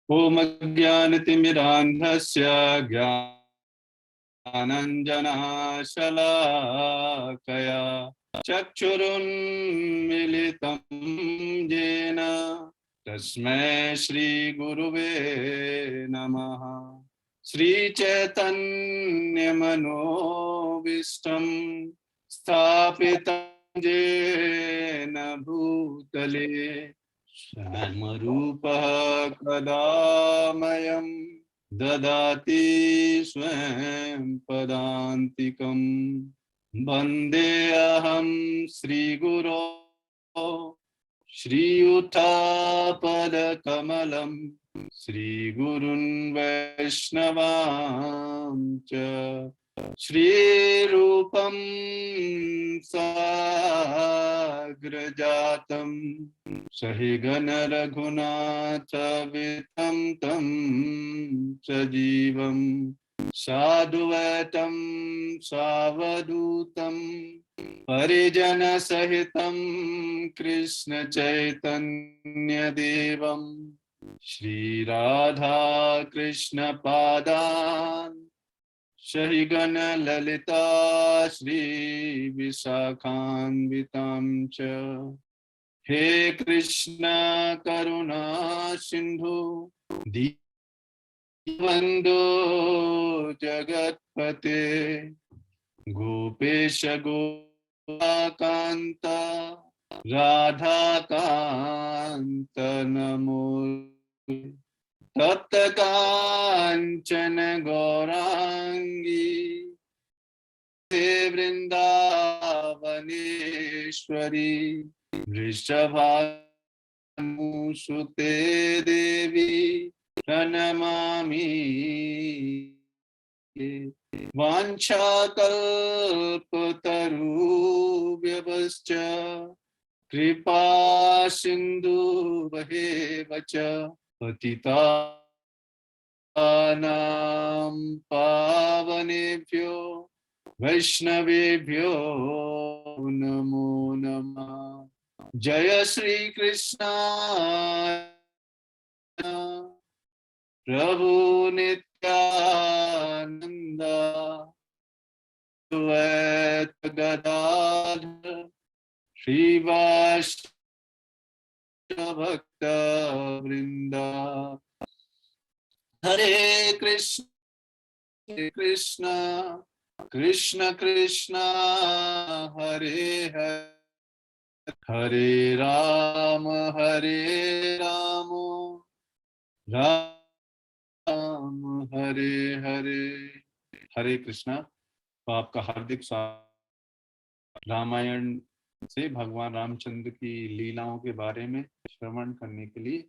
ओम अज्ञानतिमिरान्धस्य ज्ञानाञ्जनशलाकया चक्षुरुन्मीलितं येन तस्मै श्रीगुरुवे नमः। श्रीचैतन्यमनोभीष्टं स्थापितं येन भूतले स्वयंरूपः कदा मह्यं ददाति स्वयं पदान्तिकं। वन्देऽहं श्रीगुरो श्रीयुतापदकमलं श्रीगुरुन् वैष्णवांश्च श्रीरूपं साग्रजातं सहिगण रघुनाथवितं तं सजीवं साद्वैतं सावधूतं परिजन सहितं कृष्ण चैतन्य देवं श्रीराधा कृष्ण पादान् सहिगण ललिता श्री विशाखान्वितां च। हे कृष्ण करुणा सिंधु दीनबन्धो जगत्पते गोपेश गोपिकान्त राधाकान्त नमोस्तुते। तप्त कांचन गौरांगी ते वृंदावनेश्वरी वृषभानुसुते देवी प्रणमामि। वाञ्छाकल्पतरुभ्यश्च कृपा सिन्धुभ्येव च पतितानां पावनेभ्यो वैष्णवेभ्यो नमो नमः। जय श्री कृष्ण प्रभु नित्यानंद द्वैत गदाधर श्रीवास भक्त वृंदा। हरे कृष्ण कृष्ण कृष्ण कृष्ण हरे हरे हरे राम राम हरे हरे। हरे कृष्णा। तो आपका हार्दिक स्वागत। रामायण से भगवान रामचंद्र की लीलाओं के बारे में श्रवण करने के लिए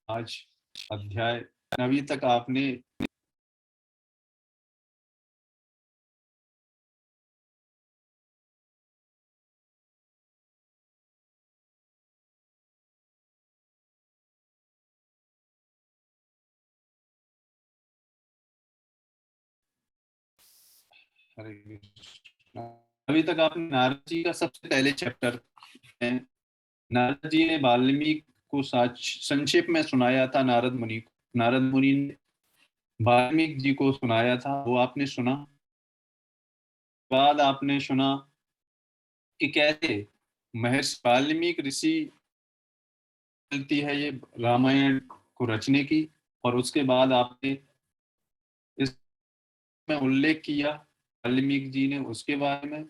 आज अध्याय 9 तक आपने हरे कृष्णा। अभी तक आपने नारद जी का सबसे पहले चैप्टर है। नारद जी ने वाल्मीकि को संक्षेप में सुनाया था। नारद मुनि ने वाल्मीकि जी को सुनाया था, वो आपने सुना। बाद आपने सुना कि कैसे महर्षि वाल्मीकि ऋषि मिलती है ये रामायण को रचने की। और उसके बाद आपने इसमें उल्लेख किया वाल्मीकि जी ने उसके बारे में।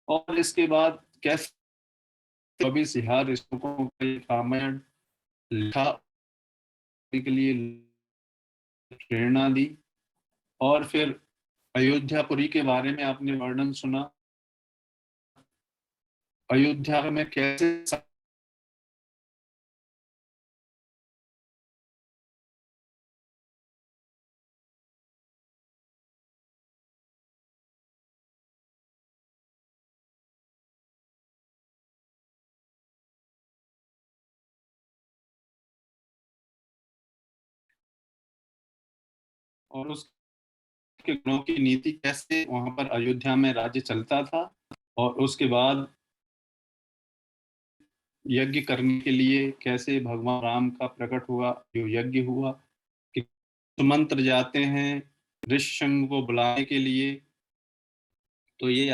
और इसके बाद कैसे कवि सिहार ऋषियों को रामायण लिखा के लिए प्रेरणा दी। और फिर अयोध्यापुरी के बारे में आपने वर्णन सुना। अयोध्या में कैसे और उसके गुणों की नीति कैसे वहां पर अयोध्या में राज्य चलता था। और उसके बाद यज्ञ करने के लिए कैसे भगवान राम का प्रकट हुआ, जो यज्ञ हुआ, कि मंत्र जाते हैं ऋष्यशृंग को बुलाने के लिए। तो ये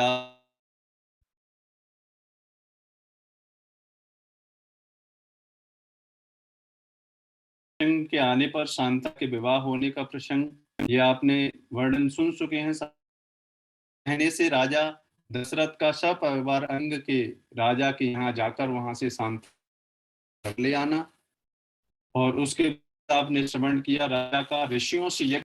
के आने पर शांता के विवाह होने का प्रसंग, ये आपने वर्णन सुन चुके हैं। कहने से राजा दशरथ का सपरिवार अंग के राजा के यहाँ जाकर वहां से शांत ले आना, और उसके बाद आपने श्रवण किया राजा का ऋषियों से यज्ञ।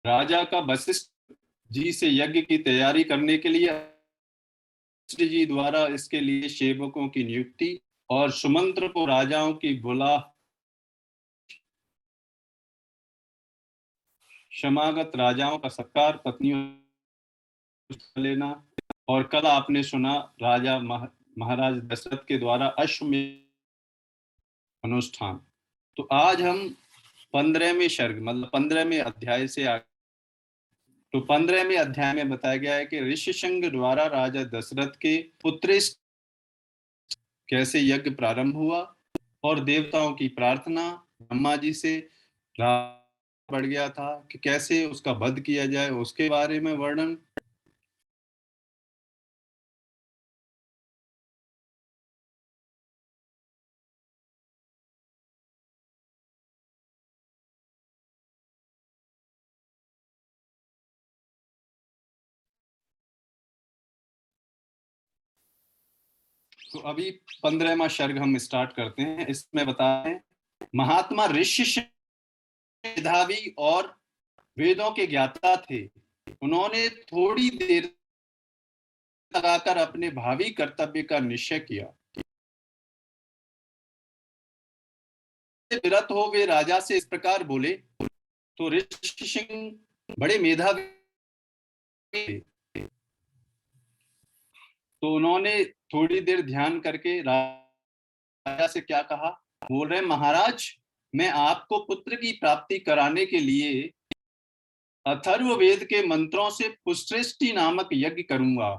राजा का वशिष्ठ जी से यज्ञ की तैयारी करने के लिए वशिष्ठ जी द्वारा इसके लिए सेवकों की नियुक्ति, और सुमंत्र को राजाओं की बुला क्षमागत राजाओं का सत्कार, पत्नियों लेना। और कल आपने सुना राजा महाराज दशरथ के द्वारा अश्वमेध अनुष्ठान। तो आज हम 15वें सर्ग मतलब 15वें अध्याय से आगे। तो 15वें अध्याय में बताया गया है कि ऋष्यशृंग द्वारा राजा दशरथ के पुत्र कैसे यज्ञ प्रारंभ हुआ, और देवताओं की प्रार्थना ब्रह्मा जी से बढ़ गया था कि कैसे उसका वध किया जाए, उसके बारे में वर्णन। तो अभी 15वां सर्ग हम स्टार्ट करते हैं। इसमें बताएं महात्मा ऋषि मेधावी और वेदों के ज्ञाता थे। उन्होंने थोड़ी देर लगाकर अपने भावी कर्तव्य का निश्चय किया। विरत हो वे राजा से इस प्रकार बोले। तो ऋषि सिंह बड़े मेधावी थे, तो उन्होंने थोड़ी देर ध्यान करके राजा से क्या कहा, बोल रहे महाराज, मैं आपको पुत्र की प्राप्ति कराने के लिए अथर्ववेद के मंत्रों से पुष्टि नामक यज्ञ करूंगा।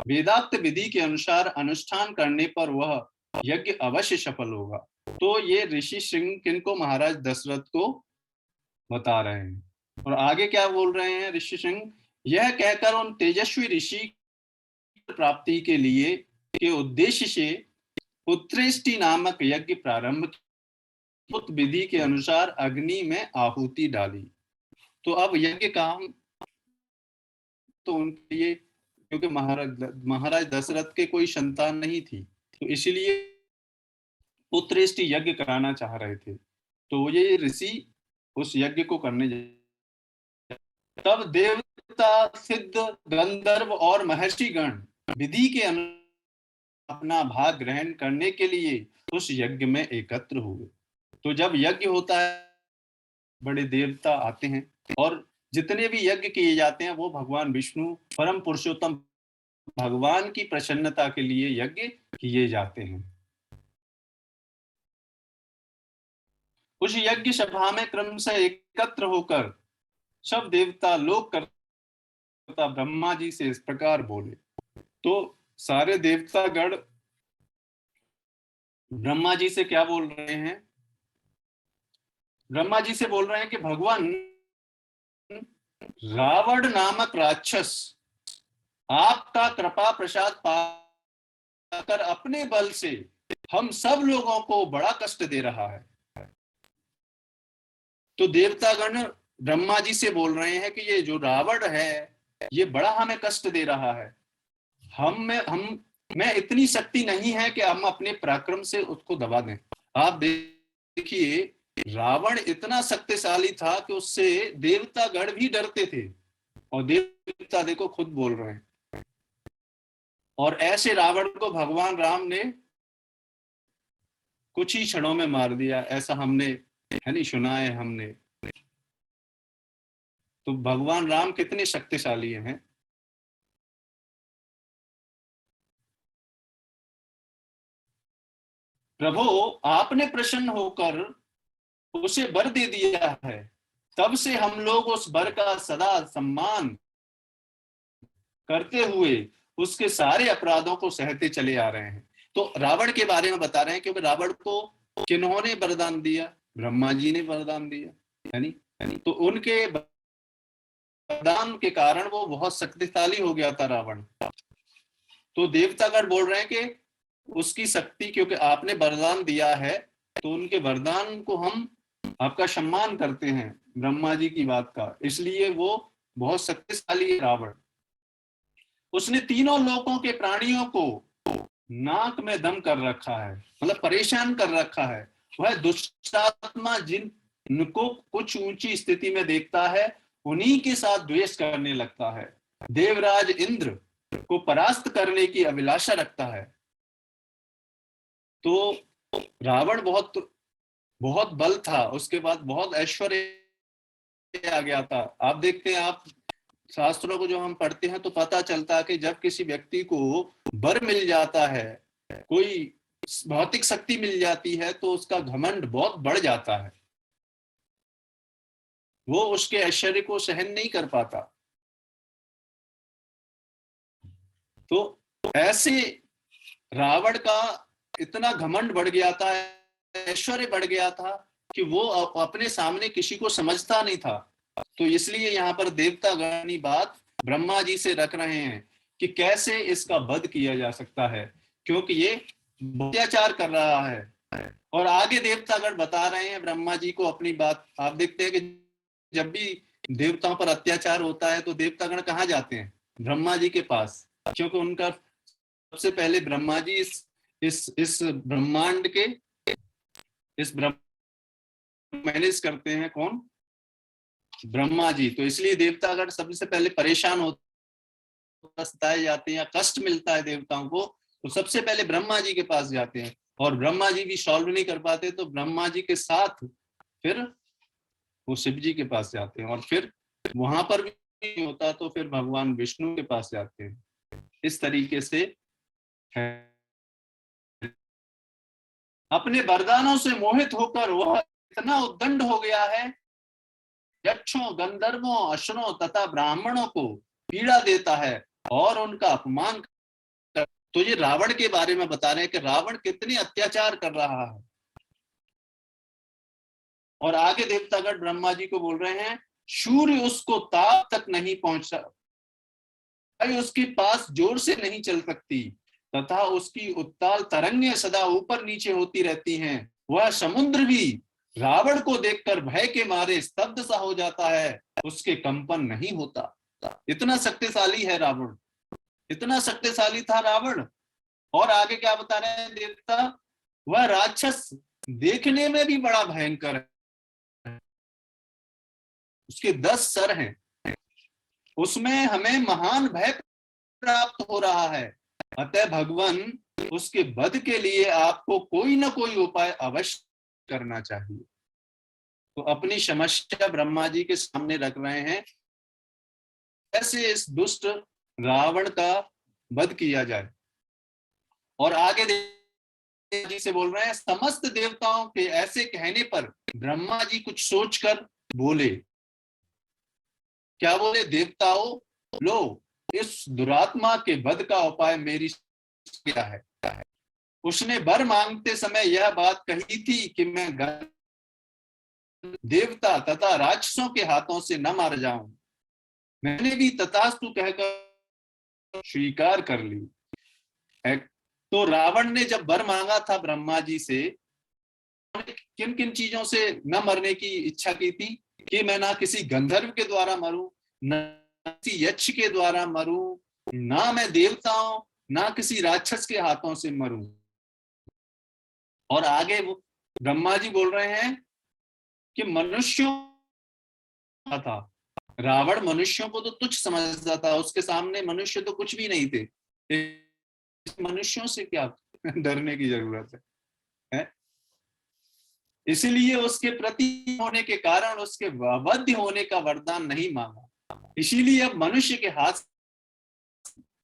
वेदाक्त विधि के अनुसार अनुष्ठान करने पर वह यज्ञ अवश्य सफल होगा। तो ये ऋषि सिंह किनको, महाराज दशरथ को बता रहे हैं। और आगे क्या बोल रहे हैं ऋषि सिंह, यह कहकर उन तेजस्वी ऋषि प्राप्ति के लिए के उद्देश्य से पुत्रेष्टि नामक यज्ञ प्रारंभ, उत विधि के अनुसार अग्नि में आहुति डाली। तो अब यज्ञ का तो उनके लिए, क्योंकि महाराज दशरथ के कोई संतान नहीं थी, तो इसलिए पुत्रेष्टि यज्ञ कराना चाह रहे थे। तो ये ऋषि उस यज्ञ को करने तब देवता सिद्ध गंधर्व और महर्षि गण विधि के अपना भाग ग्रहण करने के लिए उस यज्ञ में एकत्र हुए। तो जब यज्ञ होता है बड़े देवता आते हैं, और जितने भी यज्ञ किए जाते हैं वो भगवान विष्णु परम पुरुषोत्तम भगवान की प्रसन्नता के लिए यज्ञ किए जाते हैं। उस यज्ञ सभा में क्रमशः एकत्र होकर सब देवता लोक कर्ता ब्रह्मा जी से इस प्रकार बोले। तो सारे देवता गण ब्रह्मा जी से क्या बोल रहे हैं, ब्रह्मा जी से बोल रहे हैं कि भगवान रावण नामक राक्षस आपका कृपा प्रसाद पाकर अपने बल से हम सब लोगों को बड़ा कष्ट दे रहा है। तो देवतागण ब्रह्मा जी से बोल रहे हैं कि ये जो रावण है ये बड़ा हमें कष्ट दे रहा है। मैं इतनी शक्ति नहीं है कि हम अपने पराक्रम से उसको दबा दें। आप देखिए रावण इतना शक्तिशाली था कि उससे देवतागण भी डरते थे, और देवता देखो खुद बोल रहे हैं। और ऐसे रावण को भगवान राम ने कुछ ही क्षणों में मार दिया, ऐसा हमने है नहीं सुना है हमने। तो भगवान राम कितने शक्तिशाली हैं। प्रभु आपने प्रसन्न होकर उसे वर दे दिया है, तब से हम लोग उस वर का सदा सम्मान करते हुए उसके सारे अपराधों को सहते चले आ रहे हैं। तो रावण के बारे में बता रहे हैं, क्योंकि रावण को किन्होंने वरदान दिया? ब्रह्मा जी ने वरदान दिया, यानी तो उनके वरदान के कारण वो बहुत शक्तिशाली हो गया था रावण। तो देवतागण बोल रहे हैं कि उसकी शक्ति, क्योंकि आपने वरदान दिया है तो उनके वरदान को हम आपका सम्मान करते हैं, ब्रह्मा जी की बात का, इसलिए वो बहुत शक्तिशाली है रावण। उसने तीनों लोकों के प्राणियों को नाक में दम कर रखा है, मतलब परेशान कर रखा है। वह दुष्टात्मा जिनको कुछ ऊंची स्थिति में देखता है उन्हीं के साथ द्वेष करने लगता है। देवराज इंद्र को परास्त करने की अभिलाषा रखता है। तो रावण बहुत बहुत बल था, उसके बाद बहुत ऐश्वर्य आ गया था। आप देखते हैं, आप शास्त्रों को जो हम पढ़ते हैं तो पता चलता है कि जब किसी व्यक्ति को वर मिल जाता है, कोई भौतिक शक्ति मिल जाती है, तो उसका घमंड बहुत बढ़ जाता है, वो उसके ऐश्वर्य को सहन नहीं कर पाता। तो ऐसे रावण का इतना घमंड बढ़ गया था, ऐश्वर्य बढ़ गया था कि वो अपने सामने किसी को समझता नहीं था। तो इसलिए यहाँ पर देवतागण बात ब्रह्मा जी से रख रहे हैं कि कैसे इसका वध किया जा सकता है, क्योंकि ये अत्याचार कर रहा है। और आगे देवतागण बता रहे हैं ब्रह्मा जी को अपनी बात। आप देखते हैं कि जब भी देवताओं पर अत्याचार होता है तो देवतागण कहाँ जाते हैं? ब्रह्मा जी के पास, क्योंकि उनका सबसे पहले ब्रह्मा जी इस ब्रह्मांड के इस मैनेज करते हैं। कौन? ब्रह्मा जी। तो इसलिए देवतागण सबसे पहले परेशान होते, सताए जाते हैं या कष्ट मिलता है देवताओं को, तो सबसे पहले ब्रह्मा जी के पास जाते हैं। और ब्रह्मा जी भी सॉल्व नहीं कर पाते तो ब्रह्मा जी के साथ फिर वो शिव जी के पास जाते हैं, और फिर वहां पर भी नहीं होता तो फिर भगवान विष्णु के पास जाते हैं। इस तरीके से है। अपने वरदानों से मोहित होकर वह इतना उद्दंड हो गया है, यक्षों, गंधर्वों, असुरों तथा ब्राह्मणों को पीड़ा देता है और उनका अपमान कर। तो ये रावण के बारे में बता रहे हैं कि रावण कितने अत्याचार कर रहा है। और आगे देवतागण ब्रह्मा जी को बोल रहे हैं, सूर्य उसको ताप तक नहीं पहुंचा, उसके पास जोर से नहीं चल सकती तथा उसकी उत्ताल तरंगें सदा ऊपर नीचे होती रहती हैं। वह समुद्र भी रावण को देखकर भय के मारे स्तब्ध सा हो जाता है, उसके कंपन नहीं होता। इतना शक्तिशाली है रावण, इतना शक्तिशाली था रावण। और आगे क्या बता रहे हैं देवता? वह राक्षस देखने में भी बड़ा भयंकर है, उसके 10 सर हैं, उसमें हमें महान भय प्राप्त हो रहा है। अतः भगवान उसके वध के लिए आपको कोई ना कोई उपाय अवश्य करना चाहिए। तो अपनी समस्या ब्रह्मा जी के सामने रख रहे हैं, कैसे इस दुष्ट रावण का वध किया जाए। और आगे जी से बोल रहे हैं, समस्त देवताओं के ऐसे कहने पर ब्रह्मा जी कुछ सोचकर बोले। क्या बोले? देवताओं, लो, इस दुरात्मा के वध का उपाय मेरी क्या है। उसने वर मांगते समय यह बात कही थी कि मैं देवता तथा राक्षसों के हाथों से न मार जाऊं। मैंने भी तथास्तु कहकर स्वीकार कर ली। तो रावण ने जब वर मांगा था ब्रह्मा जी से, किन किन चीजों से न मरने की इच्छा की थी? कि मैं ना किसी गंधर्व के द्वारा मरूं, ना किसी यक्ष के द्वारा मरूं, ना मैं देवताओं ना किसी राक्षस के हाथों से मरूं। और आगे वो ब्रह्मा जी बोल रहे हैं कि मनुष्यों था, रावण मनुष्यों को तो तुच्छ समझता था, उसके सामने मनुष्य तो कुछ भी नहीं थे, मनुष्यों से क्या डरने की जरूरत है? इसीलिए उसके प्रति होने के कारण उसके वध होने का वरदान नहीं मांगा। इसीलिए अब मनुष्य के हाथ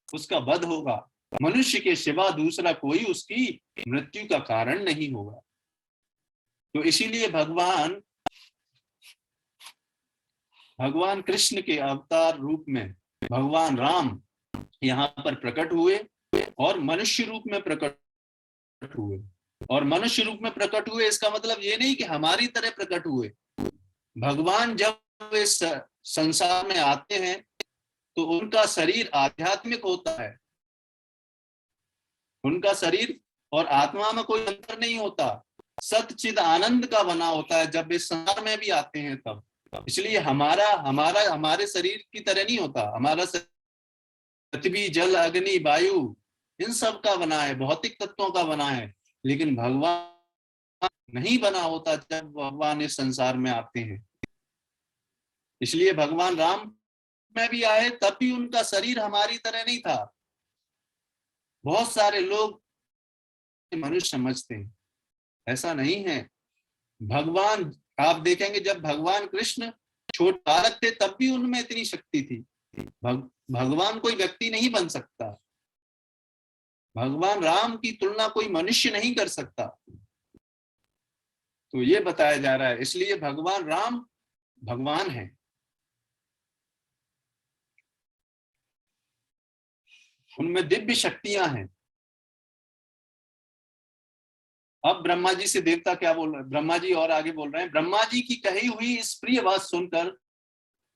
उसका वध होगा। मनुष्य के सिवा दूसरा कोई उसकी मृत्यु का कारण नहीं होगा। तो इसीलिए भगवान कृष्ण के अवतार रूप में भगवान राम यहाँ पर प्रकट हुए और मनुष्य रूप में प्रकट हुए। और मनुष्य रूप में प्रकट हुए इसका मतलब ये नहीं कि हमारी तरह प्रकट हुए। भगवान जब इस संसार में आते हैं तो उनका शरीर आध्यात्मिक होता है, उनका शरीर और आत्मा में कोई अंतर नहीं होता, सतचिद आनंद का बना होता है जब इस संसार में भी आते हैं तब। इसलिए हमारे शरीर की तरह नहीं होता। हमारा पृथ्वी, जल, अग्नि, वायु इन सब का बना है, भौतिक तत्वों का बना है। लेकिन भगवान नहीं बना होता जब भगवान इस संसार में आते हैं। इसलिए भगवान राम में भी आए तब भी उनका शरीर हमारी तरह नहीं था। बहुत सारे लोग मनुष्य समझते हैं, ऐसा नहीं है। भगवान, आप देखेंगे जब भगवान कृष्ण छोटे बालक थे तब भी उनमें इतनी शक्ति थी। भगवान कोई व्यक्ति नहीं बन सकता, भगवान राम की तुलना कोई मनुष्य नहीं कर सकता। तो ये बताया जा रहा है, इसलिए भगवान राम भगवान है। उनमें दिव्य शक्तियां हैं। अब ब्रह्मा जी से देवता क्या बोल रहे हैं, ब्रह्मा जी और आगे बोल रहे हैं, ब्रह्मा जी की कही हुई इस प्रिय बात सुनकर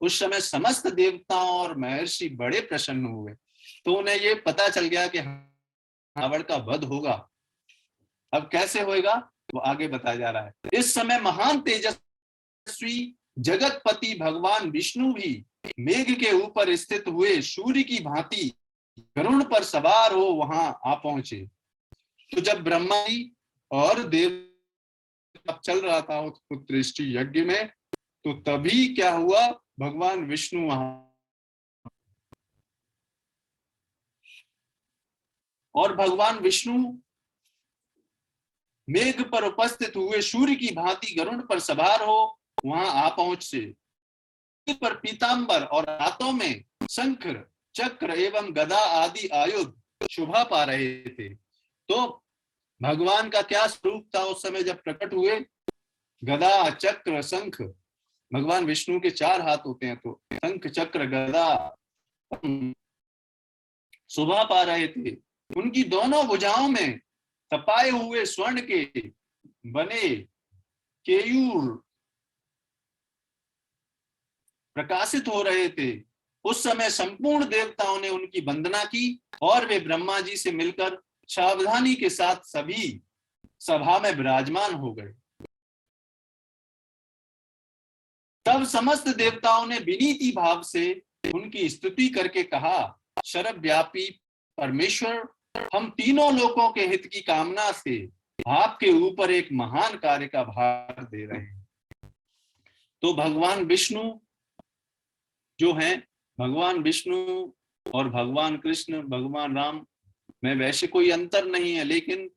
उस समय समस्त देवताओं और महर्षि बड़े प्रसन्न हुए। तो उन्हें ये पता चल गया कि रावण का वध होगा। अब कैसे होएगा वो आगे बताया जा रहा है। इस समय महान तेजस्वी जगतपति भगवान विष्णु भी मेघ के ऊपर स्थित हुए सूर्य की भांति गरुड़ पर सवार हो वहां आ पहुंचे। तो जब ब्रह्मा जी और देव चल रहा था उत्कृष्टि यज्ञ में, तो तभी क्या हुआ, भगवान विष्णु वहां और भगवान विष्णु मेघ पर उपस्थित हुए सूर्य की भांति गरुड़ पर सवार हो वहां आ पहुंचे। पर पीतांबर और हाथों में शंख, चक्र एवं गदा आदि आयुध शोभा पा रहे थे। तो भगवान का क्या स्वरूप था उस समय जब प्रकट हुए? गदा, चक्र, शंख। भगवान विष्णु के 4 हाथ होते हैं, तो शंख, चक्र, गदा शोभा पा रहे थे। उनकी दोनों भुजाओं में तपाए हुए स्वर्ण के बने केयूर प्रकाशित हो रहे थे। उस समय संपूर्ण देवताओं ने उनकी वंदना की और वे ब्रह्मा जी से मिलकर सावधानी के साथ सभी सभा में विराजमान हो गए। तब समस्त देवताओं ने विनीति भाव से उनकी स्तुति करके कहा, सर्वव्यापी परमेश्वर, हम तीनों लोकों के हित की कामना से आपके ऊपर एक महान कार्य का भार दे रहे हैं। तो भगवान विष्णु जो हैं, भगवान विष्णु और भगवान कृष्ण, भगवान राम में वैसे कोई अंतर नहीं है, लेकिन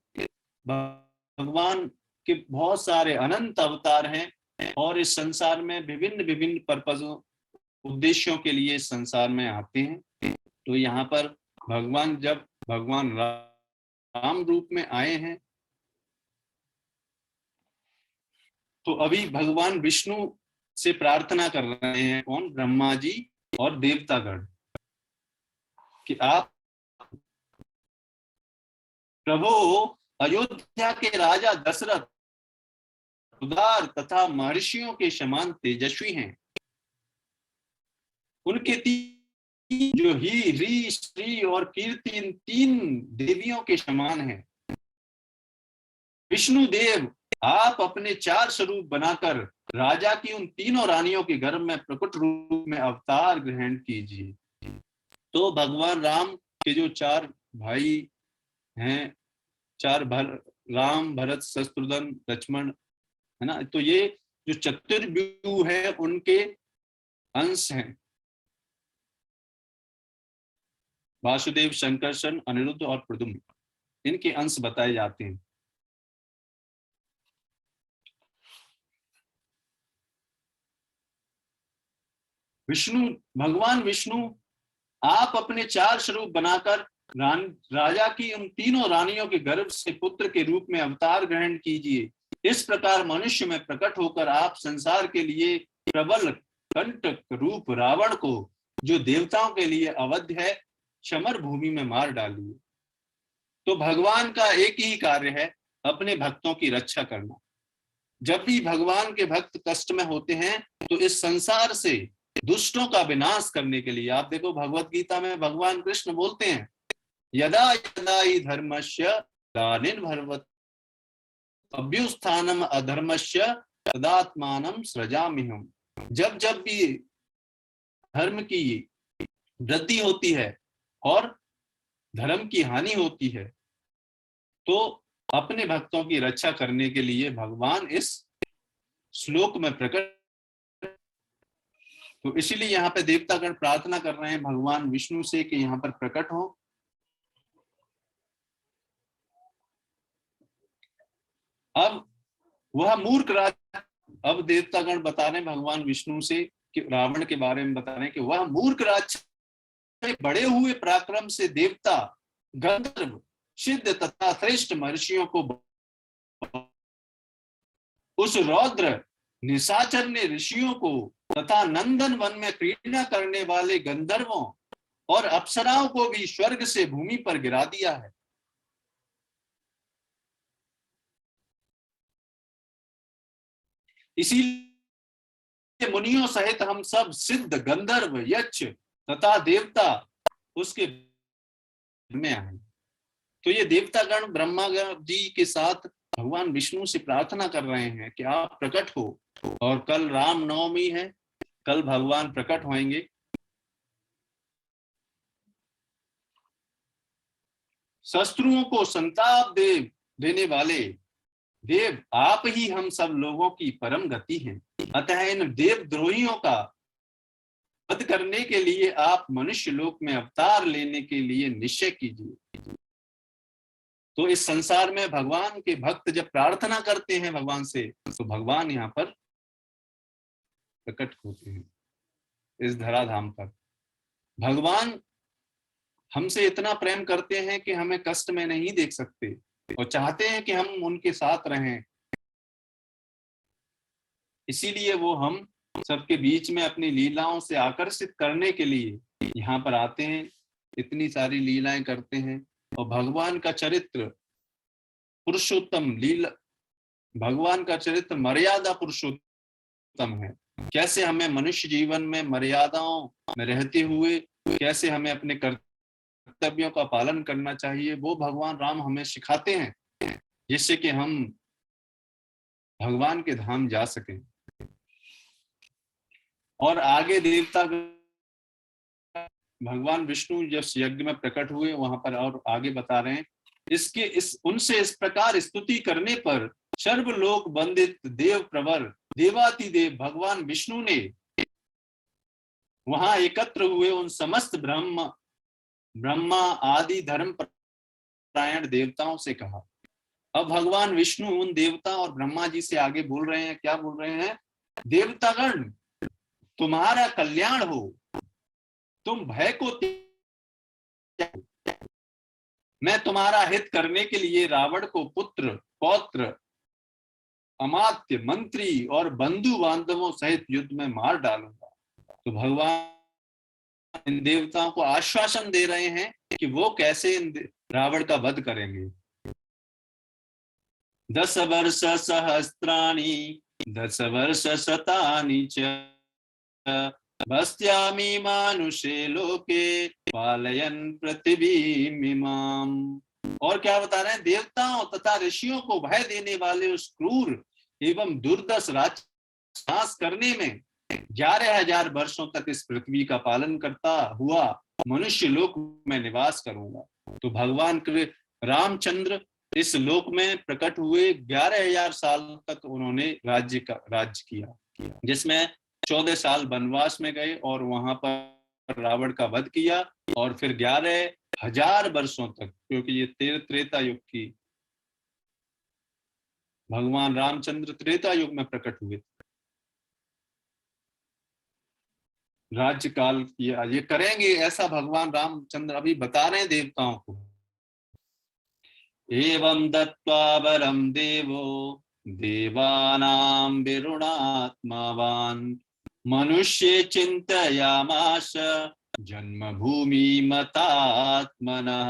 भगवान के बहुत सारे अनंत अवतार हैं और इस संसार में विभिन्न विभिन्न पर्पजों, उद्देश्यों के लिए संसार में आते हैं। तो यहाँ पर भगवान जब भगवान राम रूप में आए हैं, तो अभी भगवान विष्णु से प्रार्थना कर रहे हैं कौन? ब्रह्मा जी और देवतागण, कि आप प्रभु अयोध्या के राजा दशरथ उदार तथा महर्षियों के समान तेजस्वी हैं। उनके जो ही, री, श्री और कीर्ति इन 3 देवियों के समान हैं। विष्णु देव, आप अपने 4 स्वरूप बनाकर राजा की उन तीनों रानियों के गर्भ में प्रकट रूप में अवतार ग्रहण कीजिए। तो भगवान राम के जो 4 भाई हैं, 4 राम, भरत, शत्रुघ्न, लक्ष्मण, है ना, तो ये जो चतुर्व्यूह है उनके अंश हैं। वासुदेव, शंकरशन, अनिरुद्ध और प्रद्युम्न, इनके अंश बताए जाते हैं। विष्णु, भगवान विष्णु, आप अपने 4 स्वरूप बनाकर राजा की उन तीनों रानियों के गर्भ से पुत्र के रूप में अवतार ग्रहण कीजिए। इस प्रकार मनुष्य में प्रकट होकर आप संसार के लिए प्रबल कंटक रूप रावण को, जो देवताओं के लिए अवध्य है, समर भूमि में मार डालिए। तो भगवान का एक ही कार्य है, अपने भक्तों की रक्षा करना। जब भी भगवान के भक्त कष्ट में होते हैं तो इस संसार से दुष्टों का विनाश करने के लिए, आप देखो भगवत गीता में भगवान कृष्ण बोलते हैं, यदा यदा हि धर्मस्य ग्लानिर्भवति अभ्युत्थानम अधर्मस्य तदात्मानं सृजाम्यहम्। जब जब भी धर्म की वृद्धि होती है और धर्म की हानि होती है, तो अपने भक्तों की रक्षा करने के लिए भगवान इस श्लोक में प्रकट। तो इसीलिए यहाँ पे देवतागण प्रार्थना कर रहे हैं भगवान विष्णु से कि यहाँ पर प्रकट हो। अब वह मूर्ख राजा, अब देवतागण बता रहे हैं भगवान विष्णु से कि रावण के बारे में बता रहे हैं कि वह मूर्ख राजा बड़े हुए पराक्रम से देवता, गंधर्व, सिद्ध तथा श्रेष्ठ महर्षियों को, उस रौद्र निशाचर ने ऋषियों को तथा नंदन वन में क्रीड़ा करने वाले गंधर्वों और अप्सराओं को भी स्वर्ग से भूमि पर गिरा दिया है। इसीलिए मुनियों सहित हम सब सिद्ध, गंधर्व, यक्ष तथा देवता उसके में आए। तो ये देवतागण ब्रह्मा जी के साथ भगवान विष्णु से प्रार्थना कर रहे हैं कि आप प्रकट हो। और कल रामनवमी है, कल भगवान प्रकट होंगे। शत्रुओं को संताप देने वाले देव आप ही हम सब लोगों की परम गति हैं। अतः इन देवद्रोहियों का वध करने के लिए आप मनुष्य लोक में अवतार लेने के लिए निश्चय कीजिए। तो इस संसार में भगवान के भक्त जब प्रार्थना करते हैं भगवान से, तो भगवान यहाँ पर प्रकट होते हैं इस धराधाम पर। भगवान हमसे इतना प्रेम करते हैं कि हमें कष्ट में नहीं देख सकते और चाहते हैं कि हम उनके साथ रहें। इसीलिए वो हम सबके बीच में अपनी लीलाओं से आकर्षित करने के लिए यहाँ पर आते हैं, इतनी सारी लीलाएं करते हैं। और भगवान का चरित्र पुरुषोत्तम लीला, भगवान का चरित्र मर्यादा पुरुषोत्तम है। कैसे हमें मनुष्य जीवन में मर्यादाओं में रहते हुए कैसे हमें अपने कर्तव्यों का पालन करना चाहिए, वो भगवान राम हमें सिखाते हैं, जिससे कि हम भगवान के धाम जा सकें। और आगे देवता भगवान विष्णु जब यज्ञ में प्रकट हुए वहां पर और आगे बता रहे हैं, उनसे इस प्रकार स्तुति करने पर सर्वलोक वंदित देव प्रवर देवातिदेव भगवान विष्णु ने वहां एकत्र हुए उन समस्त ब्रह्मा आदि धर्म परायण देवताओं से कहा। अब भगवान विष्णु उन देवता और ब्रह्मा जी से आगे बोल रहे हैं, क्या बोल रहे हैं? देवतागण तुम्हारा कल्याण हो, तुम भय को मैं तुम्हारा हित करने के लिए रावण को पुत्र, पौत्र, अमात्य, मंत्री और बंधु बांधवों सहित युद्ध में मार डालूंगा। तो भगवान इन देवताओं को आश्वासन दे रहे हैं कि वो कैसे इन रावण का वध करेंगे। 10 वर्ष सहस्त्राणि 10 वर्ष शतानि च बस्यामि मानुषे लोके पालयन पृथ्वीमिमाम। और क्या बता रहे हैं? देवताओं तथा ऋषियों को भय देने वाले उस क्रूर एवं दुर्दश राज करने में 11,000 वर्षों तक इस पृथ्वी का पालन करता हुआ मनुष्य लोक में निवास करूंगा। तो भगवान रामचंद्र इस लोक में प्रकट हुए, 11,000 साल तक उन्होंने राज्य किया, जिसमें 14 साल वनवास में गए और वहां पर रावण का वध किया। और फिर 11,000 वर्षों तक, क्योंकि ये त्रेता युग की, भगवान रामचंद्र त्रेता युग में प्रकट हुए। राज्यकाल किया, ये करेंगे, ऐसा भगवान रामचंद्र अभी बता रहे हैं देवताओं को। एवं दत्त्वा वरं देवो देवानां विरुणात्मावान् मनुष्ये चिंतयामास जन्मभूमि मतात्मनः।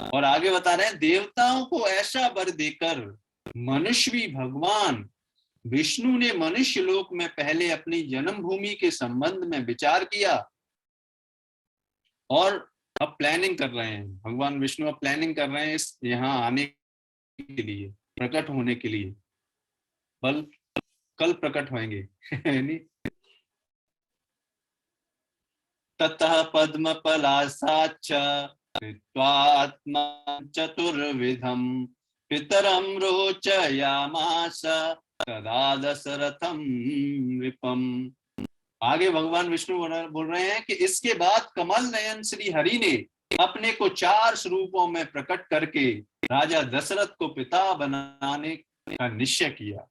और आगे बता रहे हैं, देवताओं को ऐसा वर देकर मनुष्य भी भगवान विष्णु ने मनुष्य लोक में पहले अपनी जन्मभूमि के संबंध में विचार किया और अब प्लानिंग कर रहे हैं। भगवान विष्णु अब प्लानिंग कर रहे हैं इस यहाँ आने के लिए, प्रकट होने के लिए। बल कल प्रकट होंगे ततः पद्मपलासाच्च कृत्वात्मा चतुर्विधम पितरम रोचयामास तदा दशरथम नृपम। आगे भगवान विष्णु बोल रहे हैं कि इसके बाद कमल नयन श्री हरि ने अपने को 4 स्वरूपों में प्रकट करके राजा दशरथ को पिता बनाने का निश्चय किया।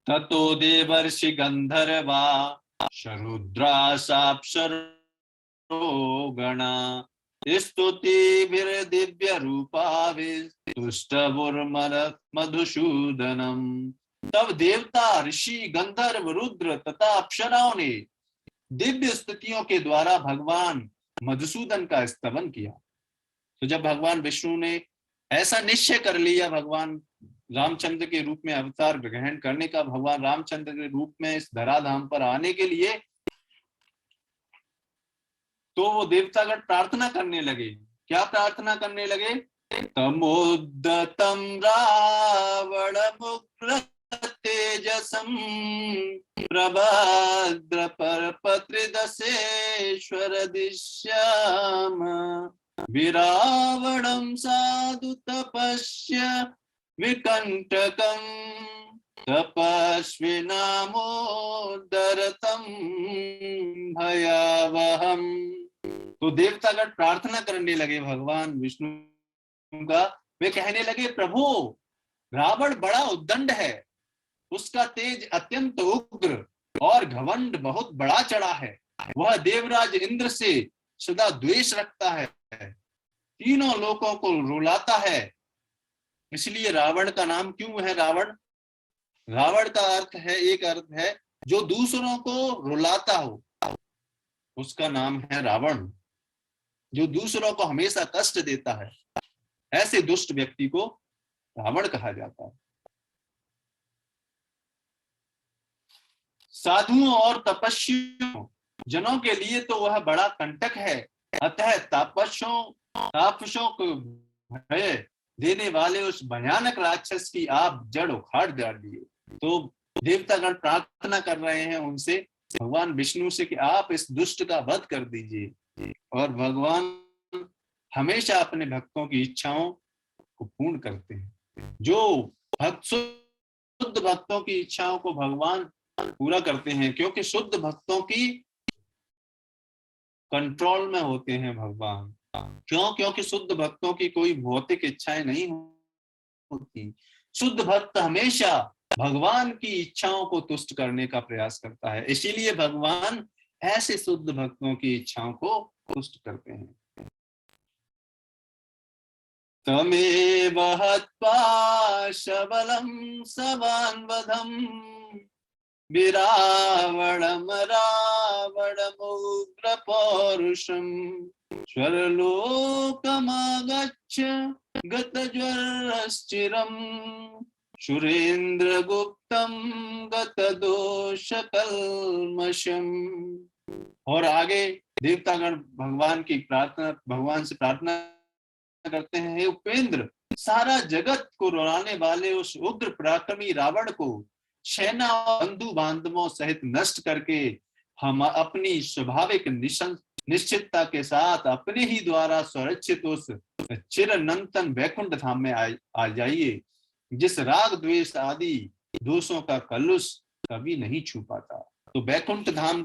ततो देवर्षि गंधर्वा शरुद्रा साप्सरो गणा स्तुतिभिर्दिव्य मधुसूदनम। तब देवता, ऋषि, गंधर्व, रुद्र तथा अप्सराओं ने दिव्य स्तुतियों के द्वारा भगवान मधुसूदन का स्तवन किया। तो जब भगवान विष्णु ने ऐसा निश्चय कर लिया भगवान रामचंद्र के रूप में अवतार ग्रहण करने का, भगवान रामचंद्र के रूप में इस धराधाम पर आने के लिए, तो वो देवतागण प्रार्थना करने लगे। क्या प्रार्थना करने लगे? तमोद्दतम रावण मुग्र तेजसम प्रभद्र परपत्रिदशेश्वर दिश्याम विरावणं साधु तपस्य विकंटकं तपस्विनामोदरतं भयावहम्। तो देवतागण प्रार्थना करने लगे भगवान विष्णु का। वे कहने लगे, प्रभु रावण बड़ा उद्दंड है, उसका तेज अत्यंत उग्र और घमंड बहुत बड़ा चढ़ा है। वह देवराज इंद्र से सदा द्वेष रखता है, तीनों लोकों को रुलाता है। इसलिए रावण का नाम क्यों है रावण? रावण का अर्थ है, एक अर्थ है जो दूसरों को रुलाता हो, उसका नाम है रावण। जो दूसरों को हमेशा कष्ट देता है, ऐसे दुष्ट व्यक्ति को रावण कहा जाता है। साधुओं और तपस्वियों जनों के लिए तो वह बड़ा कंटक है। अतः तापसों को भय देने वाले उस भयानक राक्षस की आप जड़ उखाड़ डालिए। तो देवतागण प्रार्थना कर रहे हैं उनसे, भगवान विष्णु से, कि आप इस दुष्ट का वध कर दीजिए। और भगवान हमेशा अपने भक्तों की इच्छाओं को पूर्ण करते हैं। जो भक्त शुद्ध भक्तों की इच्छाओं को भगवान पूरा करते हैं, क्योंकि शुद्ध भक्तों की कंट्रोल में होते हैं भगवान। क्यों? क्योंकि शुद्ध भक्तों की कोई भौतिक इच्छाएं नहीं होती। शुद्ध भक्त हमेशा भगवान की इच्छाओं को तुष्ट करने का प्रयास करता है। इसीलिए भगवान ऐसे शुद्ध भक्तों की इच्छाओं को तुष्ट करते हैं। तमेव हत्वा सबलं सवान्वधं विरावणं रावणमुग्र पौरुषं स्वर्लोकमागच्छ गतज्वरश्चिरं सुरेंद्रगुप्तं गतदोषकल्मषम्। और आगे देवतागण भगवान से प्रार्थना करते हैं, हे उपेंद्र, सारा जगत को रुलाने वाले उस उग्र पराक्रमी रावण को सेना और बंधु बांधवों सहित नष्ट करके हम अपनी स्वाभाविक निश्चितता के साथ अपने ही द्वारा स्वरक्षित उस चिरनंतन वैकुंठ धाम में आ जाइए, जिस राग द्वेष आदि दोषों का कलुष कभी नहीं छू पाता। तो वैकुंठ धाम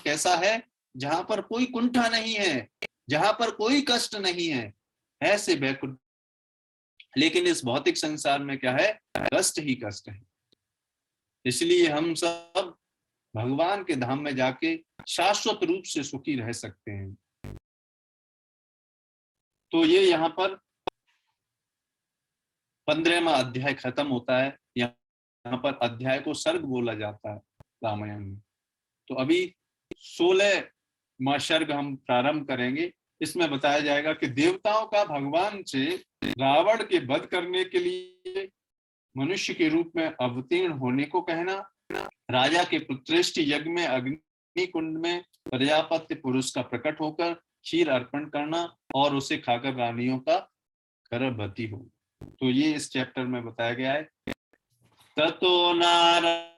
कैसा है? जहां पर कोई कुंठा नहीं है, जहां पर कोई कष्ट नहीं है, ऐसे वैकुंठ लेकिन इस भौतिक संसार में क्या है, कष्ट ही कष्ट है। इसलिए हम सब भगवान के धाम में जाके शाश्वत रूप से सुखी रह सकते हैं। तो ये यहाँ पर 15वां अध्याय खत्म होता है। यहाँ पर अध्याय को सर्ग बोला जाता है रामायण में। तो अभी 16वां सर्ग हम प्रारंभ करेंगे। इसमें बताया जाएगा कि देवताओं का भगवान से रावण के वध करने के लिए मनुष्य के रूप में अवतीर्ण होने को कहना, राजा के पुत्रेष्टि यज्ञ में अग्नि कुंड में प्रजापत्य पुरुष का प्रकट होकर क्षीर अर्पण करना और उसे खाकर रानियों का गर्भवती हो। तो ये इस चैप्टर में बताया गया है। ततो नारायणो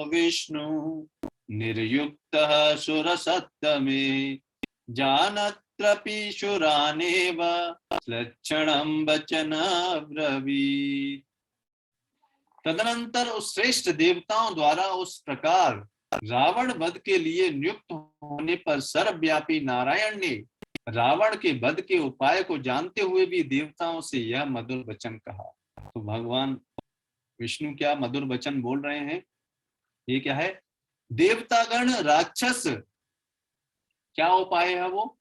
विष्णु निर्युक्तः सुरसत्तमे जानत्रपि शुरानेव लक्षणं वचनाब्रवीत्। तदनंतर उस श्रेष्ठ देवताओं द्वारा उस प्रकार रावण वध के लिए नियुक्त होने पर सर्वव्यापी नारायण ने रावण के वध के उपाय को जानते हुए भी देवताओं से यह मधुर वचन कहा। तो भगवान विष्णु क्या मधुर वचन बोल रहे हैं? ये क्या है? देवतागण राक्षस क्या उपाय है वो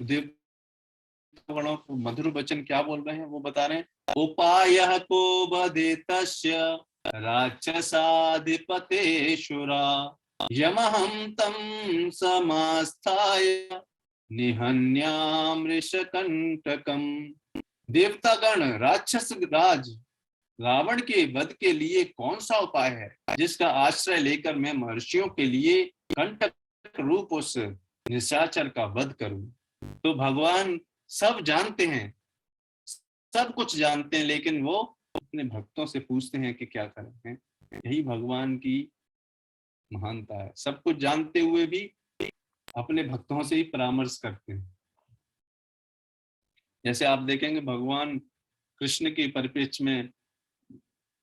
देवतागणों को मधुर वचन क्या बोल रहे हैं वो बता रहे हैं। उपायः को वदेतस्य राक्षसाधिपतेषुरा यमहं तं समास्थाय निहन्यामृषकंटकम्। देवतागण राक्षस राज रावण के वध के लिए कौन सा उपाय है जिसका आश्रय लेकर मैं महर्षियों के लिए कंटक रूप उस निशाचर का वध करूं। तो भगवान सब जानते हैं, सब कुछ जानते हैं, लेकिन वो अपने भक्तों से पूछते हैं कि क्या करें। यही भगवान की महानता है, सब कुछ जानते हुए भी अपने भक्तों से ही परामर्श करते हैं। जैसे आप देखेंगे भगवान कृष्ण के परिप्रेक्ष्य में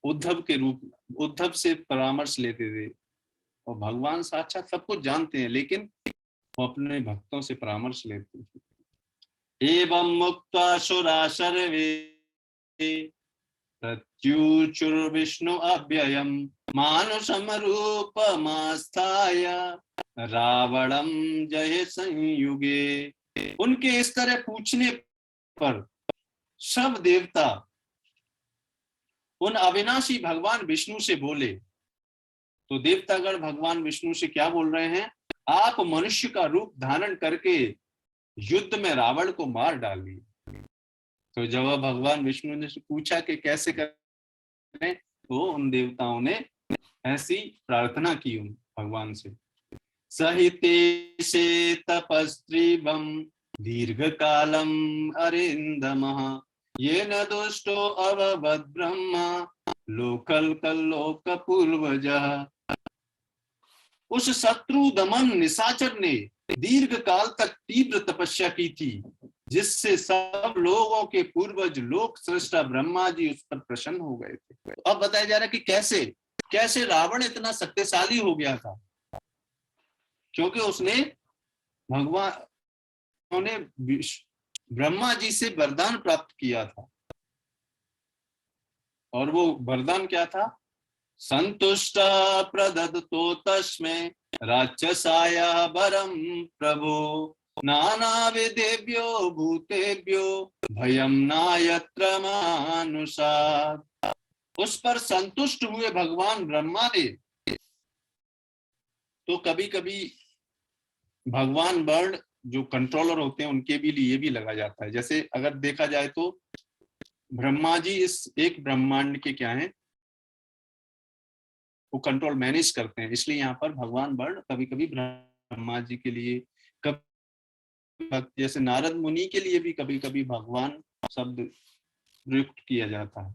उद्धव से परामर्श लेते थे, और भगवान साक्षात सब कुछ जानते हैं लेकिन वो अपने भक्तों से परामर्श लेते थे। एवं मुक्त्वा सुरा सर्वे प्रत्युचुर्विष्णु अव्ययम् मानुषम रूपमास्थाय रावणं जय संयुगे। उनके इस तरह पूछने पर सब देवता उन अविनाशी भगवान विष्णु से बोले। तो देवतागण भगवान विष्णु से क्या बोल रहे हैं? आप मनुष्य का रूप धारण करके युद्ध में रावण को मार डालिए। तो जब भगवान विष्णु ने पूछा कि कैसे करें, तो उन देवताओं ने ऐसी प्रार्थना की उन भगवान से। सहिते से तपस्त्रीवम दीर्घ कालम अरिंदमः ये न दुष्टो अवबद ब्रह्मा लोकल कल्लोक पूर्वजः। उस शत्रु दमन निशाचर ने दीर्घ काल तक तीव्र तपस्या की थी, जिससे सब लोगों के पूर्वज लोक सृष्टा ब्रह्मा जी उस पर प्रसन्न हो गए थे। तो अब बताया जा रहा है कि कैसे कैसे रावण इतना शक्तिशाली हो गया था, क्योंकि उसने भगवान ने ब्रह्मा जी से वरदान प्राप्त किया था। और वो वरदान क्या था? संतुष्ट प्रदत्तो तस्मै राक्षसाय वरम प्रभो नाना विदेभ्यो भूतेभ्यो भयम नायत्र मानुषात्। उस पर संतुष्ट हुए भगवान ब्रह्मा ने तो कभी कभी भगवान वर्ण जो कंट्रोलर होते हैं उनके भी लिए भी लगा जाता है। जैसे अगर देखा जाए तो ब्रह्मा जी इस एक ब्रह्मांड के क्या हैं, वो कंट्रोल मैनेज करते हैं। इसलिए यहाँ पर भगवान वर्ण कभी कभी ब्रह्मा जी के लिए, जैसे नारद मुनि के लिए भी कभी कभी भगवान शब्द प्रयुक्त किया जाता है।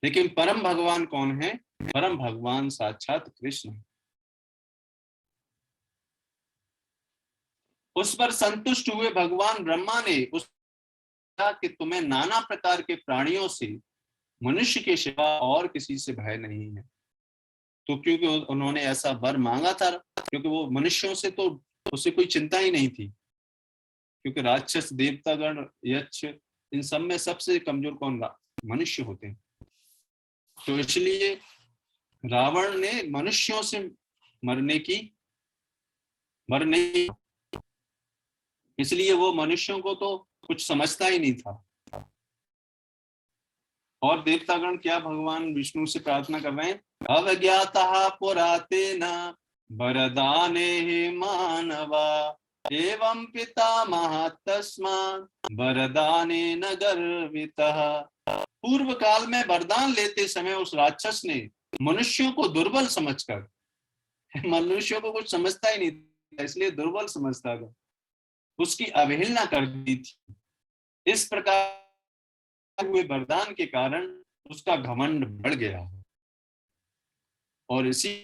लेकिन परम भगवान कौन है? परम भगवान साक्षात कृष्ण है। उस पर संतुष्ट हुए भगवान ब्रह्मा ने उस कि तुम्हें नाना प्रकार के प्राणियों से मनुष्य के सिवा और किसी से भय नहीं है। तो क्योंकि उन्होंने ऐसा वर मांगा था, क्योंकि वो मनुष्यों से तो उससे कोई चिंता ही नहीं थी। क्योंकि राक्षस, देवतागण, यक्ष, इन सब में सबसे कमजोर कौन? मनुष्य होते हैं। तो इसलिए रावण ने मनुष्यों से मरने, इसलिए वो मनुष्यों को तो कुछ समझता ही नहीं था। और देवतागण क्या भगवान विष्णु से प्रार्थना कर रहे हैं? अवज्ञातः पुरातेन वरदाने मानवा एवं पितामह तस्मात् वरदानेन गर्वितः। पूर्व काल में वरदान लेते समय उस राक्षस ने मनुष्यों को दुर्बल समझकर, मनुष्यों को कुछ समझता ही नहीं था इसलिए दुर्बल समझता था, उसकी अवहेलना कर दी थी। इस प्रकार हुए वरदान के कारण उसका घमंड बढ़ गया, और इसी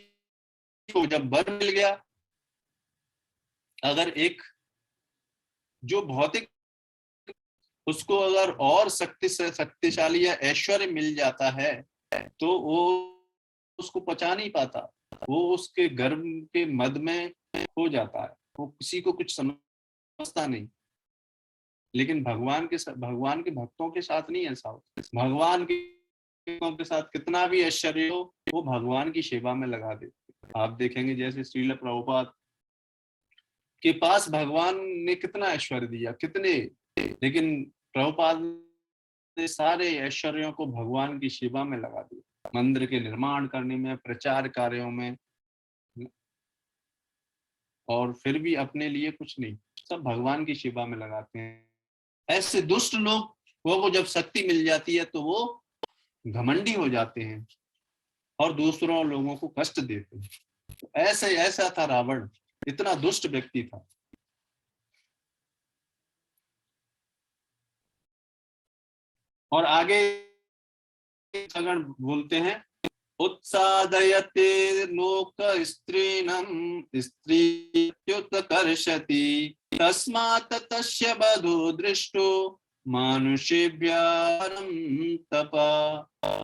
को जब वर मिल गया, अगर एक जो भौतिक, उसको अगर और शक्तिशाली या ऐश्वर्य मिल जाता है तो वो उसको पचा नहीं पाता, वो उसके गर्भ के मद में हो जाता है, वो किसी को कुछ समझता नहीं। लेकिन भगवान के भक्तों के साथ नहीं ऐसा होता। भगवान के भक्तों के साथ कितना भी ऐश्वर्य हो, वो भगवान की सेवा में लगा देते। आप देखेंगे जैसे श्रील प्रभुपाद के पास भगवान ने कितना ऐश्वर्य दिया, कितने, लेकिन प्रभुपाद ने सारे ऐश्वर्यों को भगवान की सेवा में लगा दिया, मंदिर के निर्माण करने में, प्रचार कार्यों में, और फिर भी अपने लिए कुछ नहीं, सब भगवान की सेवा में लगाते हैं। ऐसे दुष्ट लोग को जब शक्ति मिल जाती है तो वो घमंडी हो जाते हैं और दूसरों लोगों को कष्ट देते हैं। तो ऐसा था रावण, इतना दुष्ट व्यक्ति था। और आगे सगण बोलते हैं, उत्सादयते लोक स्त्रीणं स्त्रीत्युत्कर्षति तस्मात् तस्य वधो दृष्टो मानुषेभ्यारं तपा।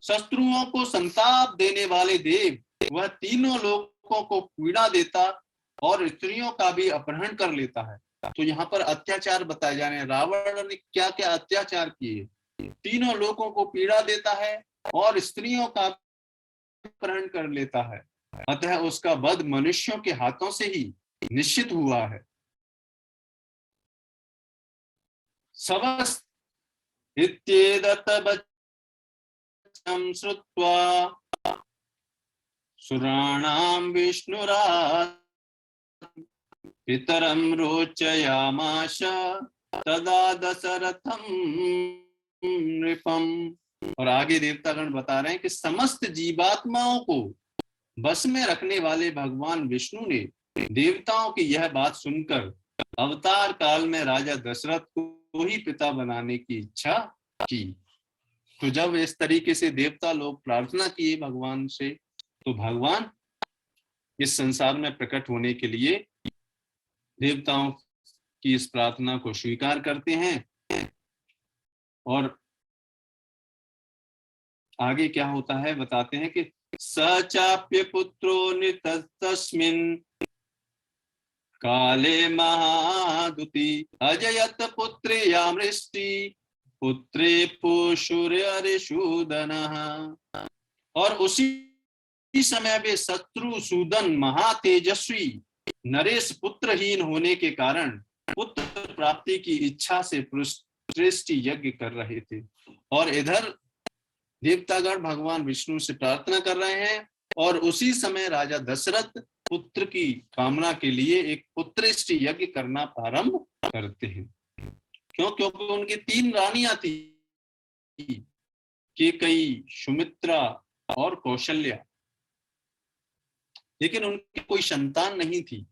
शत्रुओं को संताप देने वाले देव, वह तीनों लोगों को पीड़ा देता और स्त्रियों का भी अपहरण कर लेता है। तो यहाँ पर अत्याचार बताए जा रहे हैं, रावण ने क्या क्या अत्याचार किए। तीनों लोगों को पीड़ा देता है और स्त्रियों का अपहरण कर लेता है, अतः उसका वध मनुष्यों के हाथों से ही निश्चित हुआ है। सवस् इत्येतत् वचनं श्रुत्वा सुराणां विष्णुरात् पितरं रोचयामास तदा दशरथं नृपम्। और आगे देवतागण बता रहे हैं कि समस्त जीवात्माओं को बस में रखने वाले भगवान विष्णु ने देवताओं की यह बात सुनकर अवतार काल में राजा दशरथ को ही पिता बनाने की इच्छा की। तो जब इस तरीके से देवता लोग प्रार्थना किए भगवान से, तो भगवान इस संसार में प्रकट होने के लिए देवताओं की इस प्रार्थना को स्वीकार करते हैं। और आगे क्या होता है बताते हैं कि सचाप्य पुत्रो नितस्तस्मिन् काले महादुति अजयत पुत्र्या मृष्टि पुत्रे पुशूर्यरिशूदनः। और उसी समय वे शत्रुसूदन महातेजस्वी नरेश पुत्रहीन होने के कारण पुत्र प्राप्ति की इच्छा से पुष्टि यज्ञ कर रहे थे। और इधर देवतागण भगवान विष्णु से प्रार्थना कर रहे हैं, और उसी समय राजा दशरथ पुत्र की कामना के लिए एक पुत्रेष्टि यज्ञ करना प्रारंभ करते हैं। क्योंकि उनकी 3 रानियां थी, केकई, सुमित्रा और कौशल्या, लेकिन उनकी कोई संतान नहीं थी।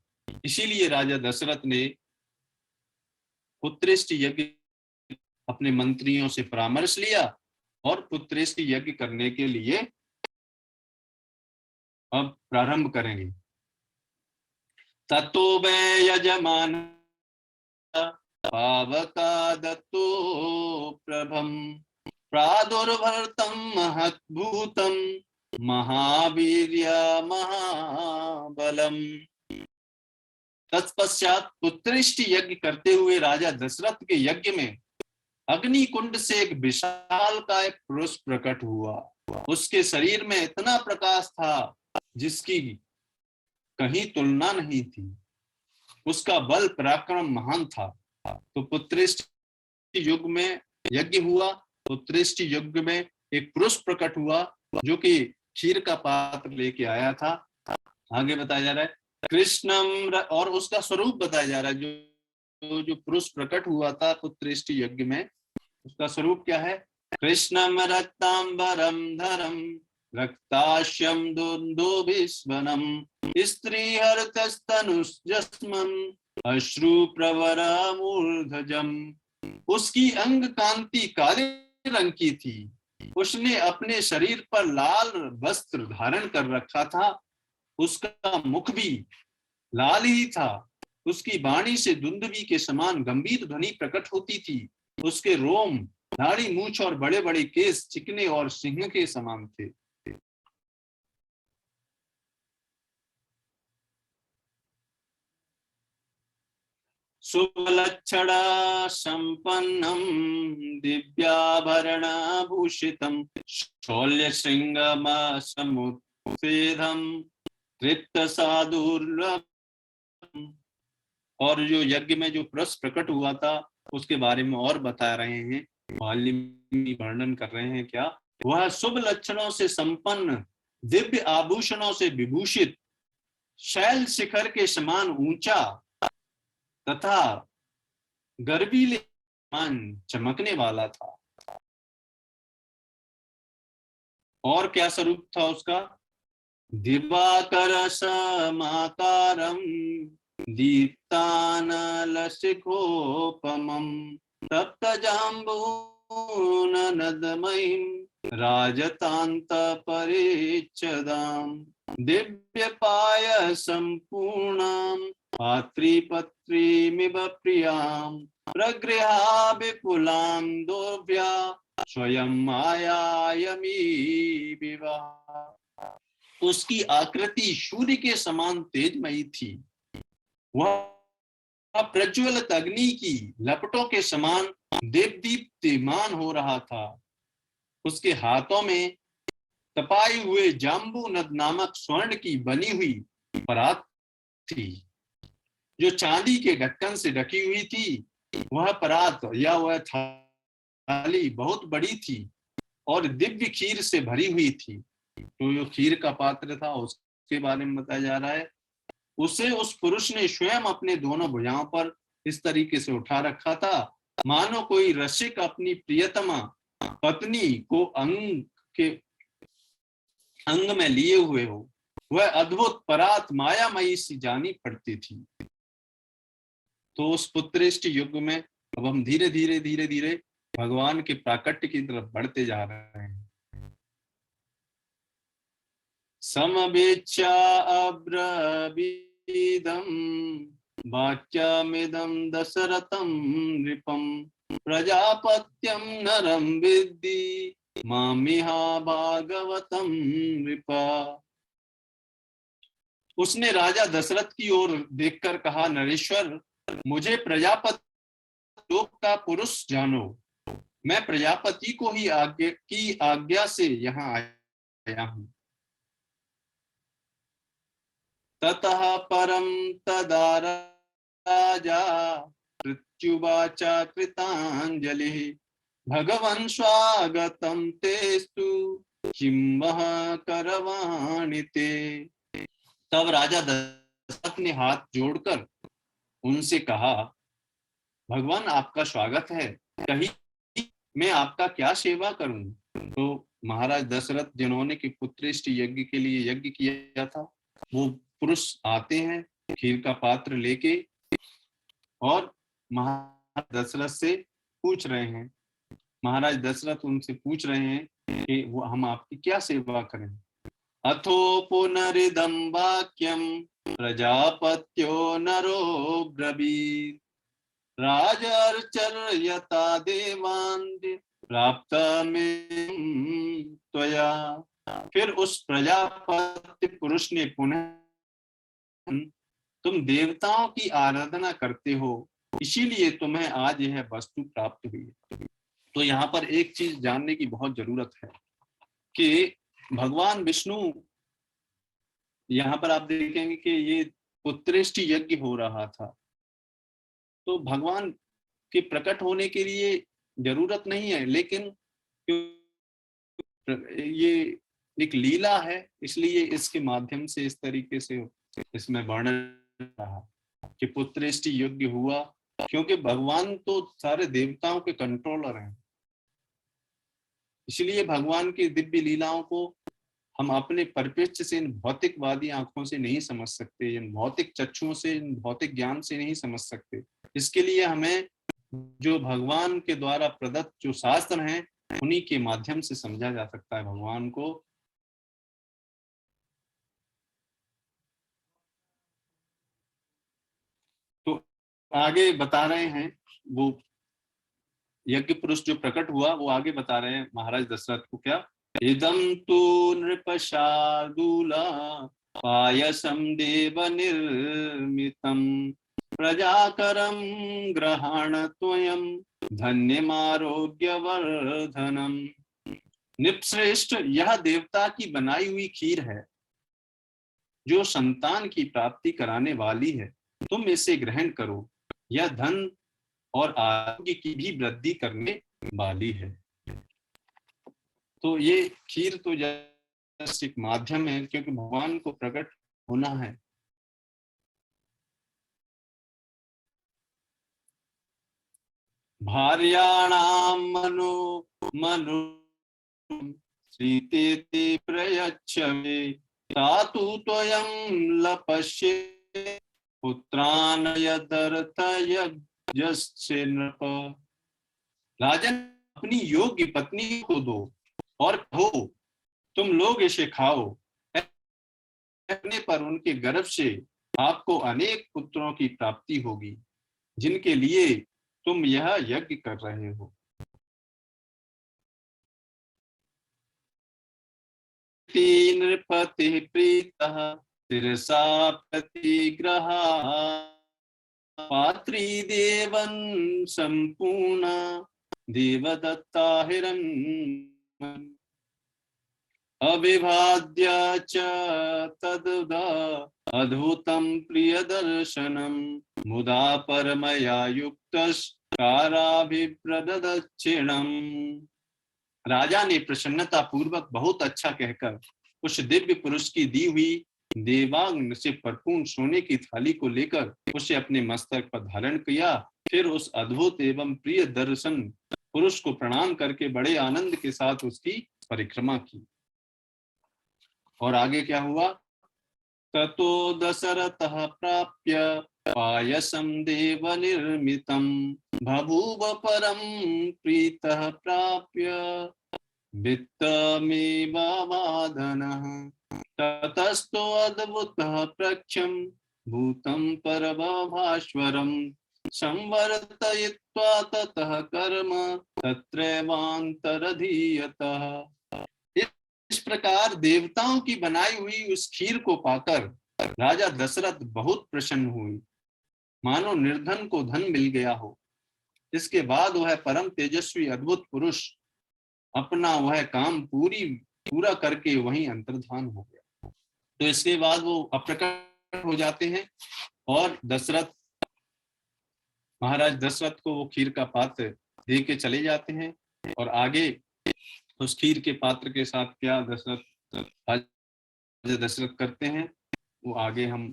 इसीलिए राजा दशरथ ने पुत्रेष्टि यज्ञ अपने मंत्रियों से परामर्श लिया और पुत्रेष्टि यज्ञ करने के लिए अब प्रारंभ करेंगे। ततो वै यजमान पावका दत्तो प्रभम प्रादुर्भर्तं महद्भूतं महावीर्य महाबलम। तत्पश्चात पुत्रेष्टि यज्ञ करते हुए राजा दशरथ के यज्ञ में अग्नि कुंड से एक विशाल का एक पुरुष प्रकट हुआ। उसके शरीर में इतना प्रकाश था जिसकी कहीं तुलना नहीं थी। उसका बल पराक्रम महान था। तो पुत्रेष्टि युग में यज्ञ हुआ। पुत्रेष्टि युग में एक पुरुष प्रकट हुआ जो कि क्षीर का पात्र लेके आया था। आगे बताया जा रहा है कृष्णम, और उसका स्वरूप बताया जा रहा है। जो पुरुष प्रकट हुआ था पुत्रेष्टि यज्ञ में, उसका स्वरूप क्या है? कृष्णम रक्तांबरम धरम रक्ताश्यम दुंदुभिस्वनम स्त्रीहर्तस्तनुजस्मं अश्रु प्रवरमूर्धजम। उसकी अंग कांति काले रंग की थी। उसने अपने शरीर पर लाल वस्त्र धारण कर रखा था। उसका मुख भी लाल ही था। उसकी वाणी से दुंदुभी के समान गंभीर ध्वनि प्रकट होती थी। उसके रोम, दाढ़ी, मूछ और बड़े बड़े केस चिकने और सिंह के समान थे। सुलक्षणा संपन्नम दिव्याभरणभूषितम शौल्य श्रृंगम समुत्थेदम तृप्त साधुर्लभ। और जो यज्ञ में जो पुरुष प्रकट हुआ था उसके बारे में और बता रहे हैं, वाल्मीकि वर्णन कर रहे हैं। क्या? वह शुभ लक्षणों से संपन्न, दिव्य आभूषणों से विभूषित, शैल शिखर के समान ऊंचा तथा गर्वीले समान चमकने वाला था। और क्या स्वरूप था उसका? दिवाकर समाकारम दीप्तानलशिखोपमं तप्तजाम्बूननदमयीं राजतान्तपरिच्छदां दिव्यपायसम्पूर्णां पात्रीपत्रीमिव प्रियां प्रगृहा विपुलां दोभ्या स्वयं मायायमी विवाह। उसकी आकृति सूर्य के समान तेजमयी थी। वह प्रज्वलित अग्नि की लपटों के समान दीप्तिमान हो रहा था। उसके हाथों में तपाए हुए जाम्बू नद नामक स्वर्ण की बनी हुई परात थी जो चांदी के ढक्कन से ढकी हुई थी। वह परात या वह थाली बहुत बड़ी थी और दिव्य खीर से भरी हुई थी। तो जो खीर का पात्र था उसके बारे में बताया जा रहा है। उसे उस पुरुष ने स्वयं अपने दोनों भुजाओं पर इस तरीके से उठा रखा था मानो कोई रसिक अपनी प्रियतमा पत्नी को अंग में लिए हुए हो। वह अद्भुत परात मायामयी सी जानी पड़ती थी। तो उस पुत्रेष्टि युग में अब हम धीरे धीरे भगवान के प्राकट्य की तरफ बढ़ते जा रहे हैं। समवेक्षा अब्रवीदं वाक्यमिदं दशरथं नृपं प्रजापत्यं नरं विद्धि मामिहा भागवतं नृपा। उसने राजा दशरथ की ओर देखकर कहा, नरेश्वर, मुझे प्रजापति लोक का पुरुष जानो। मैं प्रजापति को ही आज्ञा से यहाँ आया हूँ। ततः परं तदा राजा प्रत्युवाचा कृताञ्जलिः भगवन् स्वागतं तेस्तु किं वः करवाणि ते। तब राजा दशरथ ने हाथ जोड़कर उनसे कहा, भगवान आपका स्वागत है, कहिए मैं आपका क्या सेवा करूं। तो महाराज दशरथ जिन्होंने कि पुत्रेष्टि यज्ञ के लिए यज्ञ किया था, वो पुरुष आते हैं खीर का पात्र लेके और महाराज दशरथ से पूछ रहे हैं। महाराज दशरथ उनसे पूछ रहे हैं कि वो हम आपकी क्या सेवा करें। अथो पुनरिदं वाक्यं प्रजापत्यो नरो ब्रवीत् राजर्चर्यता देवान् प्राप्तमिदं त्वया। फिर उस प्रजापति पुरुष ने पुनः तुम देवताओं की आराधना करते हो, इसीलिए तुम्हें आज यह वस्तु प्राप्त हुई है। तो यहाँ पर एक चीज जानने की बहुत जरूरत है कि भगवान विष्णु, यहाँ पर आप देखेंगे कि ये पुत्रेष्टि यज्ञ हो रहा था, तो भगवान के प्रकट होने के लिए जरूरत नहीं है, लेकिन ये एक लीला है, इसलिए इसके माध्यम से इस तरीके से इसमें वर्णन रहा कि पुत्रेष्टि यज्ञ हुआ, क्योंकि भगवान तो सारे देवताओं के कंट्रोलर हैं। इसलिए भगवान की दिव्य लीलाओं को हम अपने परिप्रेक्ष्य से, इन भौतिकवादी आंखों से नहीं समझ सकते, इन भौतिक चक्षुओं से, इन भौतिक ज्ञान से नहीं समझ सकते। इसके लिए हमें जो भगवान के द्वारा प्रदत्त जो शास्त्र हैं, उन्हीं के माध्यम से समझा जा सकता है भगवान को। तो आगे बता रहे हैं, वो यज्ञ पुरुष जो प्रकट हुआ वो आगे बता रहे हैं महाराज दशरथ को, क्या इदम तु नृपशार्दूला पायसम देव निर्मितम प्रजाकरम ग्रहण त्वयं धन्यमारोग्यवर्धनम। निपश्रेष्ठ, यह देवता की बनाई हुई खीर है जो संतान की प्राप्ति कराने वाली है, तुम इसे ग्रहण करो, यह धन और आरोग्य की भी वृद्धि करने वाली है। तो ये खीर तो जस्ट एक माध्यम है, क्योंकि भगवान को प्रकट होना है। भार्याणाम मनु मनु श्रीते प्रयच्छ मे तातु त्वयं लपश्ये पुत्रान यदर्थयज्ञस्य नृप। राजन, अपनी योग्य पत्नी को दो और कहो तुम लोग इसे खाओ, पर उनके गर्भ से आपको अनेक पुत्रों की प्राप्ति होगी, जिनके लिए तुम यह यज्ञ कर रहे हो। नृपति प्रीतः शिरसा प्रतिग्रहा पात्री देवन संपूर्ण देवदत्ता हिरण्यम् अविभाद्य च तदुदा अद्भुतं प्रियदर्शनं मुदा परमया युक्तस्काराभिप्रदक्षिणम्। राजा ने प्रसन्नता पूर्वक बहुत अच्छा कहकर उस दिव्य पुरुष की दी हुई देवांग से भरपूर सोने की थाली को लेकर उसे अपने मस्तक पर धारण किया। फिर उस अद्भुत एवं प्रिय दर्शन पुरुष को प्रणाम करके बड़े आनंद के साथ उसकी परिक्रमा की। और आगे क्या हुआ? ततो दशरथः प्राप्य पायसं देव निर्मितं बभूव परं प्रीतः प्राप्य वित्तमेवावादनः ततस्तो अद्भुतः प्रख्यं भूतं परमभास्वरं संवर्तयित्वा ततः कर्म तत्रैवान्तरधीयतः। इस प्रकार देवताओं की बनाई हुई उस खीर को पाकर राजा दशरथ बहुत प्रसन्न हुए, मानो निर्धन को धन मिल गया हो। इसके बाद वह परम तेजस्वी अद्भुत पुरुष अपना वह काम पूरा करके वहीं अंतर्धान हो गया। तो इसके बाद वो अप्रकट हो जाते हैं और महाराज दशरथ को वो खीर का पात्र दे के चले जाते हैं। और आगे उस खीर के पात्र के साथ क्या दशरथ करते हैं वो आगे हम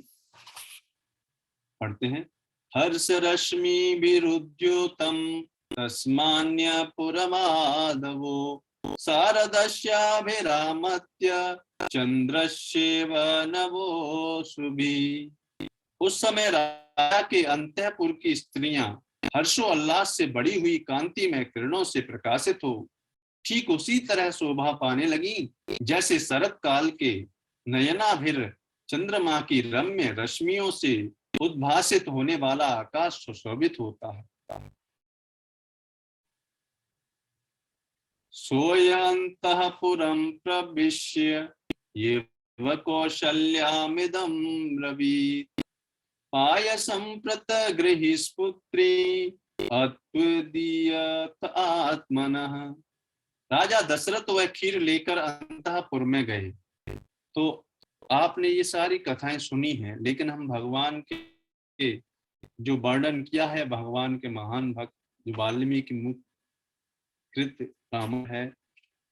पढ़ते हैं। हर्ष रश्मि विरुद्योतम तस्मान्य पुरमादवो शारदस्याभिरामत्य चंद्रस्येव नवो शुभि। उस समय राजा के अंतःपुर की स्त्रियां हर्षोल्लास से बड़ी हुई कांति में किरणों से प्रकाशित हो ठीक उसी तरह शोभा पाने लगी जैसे शरत काल के नयनाभिर चंद्रमा की रम्य रश्मियों से उद्भासित होने वाला आकाश सुशोभित होता है। सोयन्तःपुरं प्रविश्य ये कौशल्यामिदं ब्रवीत् पायसं प्रतगृहीस्पुत्री अत्वदीयत आत्मनः। राजा दशरथ वह खीर लेकर अंतःपुर में गए। तो आपने ये सारी कथाएं सुनी हैं, लेकिन हम भगवान के जो वर्णन किया है, भगवान के महान भक्त जो वाल्मीकि कृत रामायण है,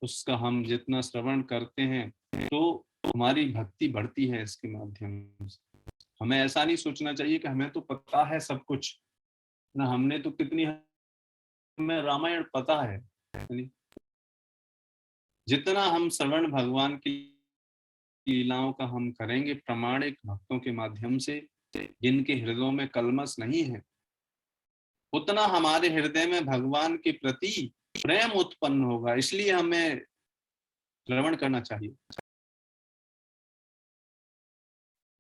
उसका हम जितना श्रवण करते हैं तो हमारी भक्ति बढ़ती है इसके माध्यम से। हमें ऐसा नहीं सोचना चाहिए कि हमें तो पता है सब कुछ ना, हमने तो कितनी, हमें रामायण पता है। जितना हम श्रवण भगवान की लीलाओं का हम करेंगे प्रामाणिक भक्तों के माध्यम से, जिनके हृदयों में कलमश नहीं है, उतना हमारे हृदय में भगवान के प्रति प्रेम उत्पन्न होगा। इसलिए हमें श्रवण करना चाहिए।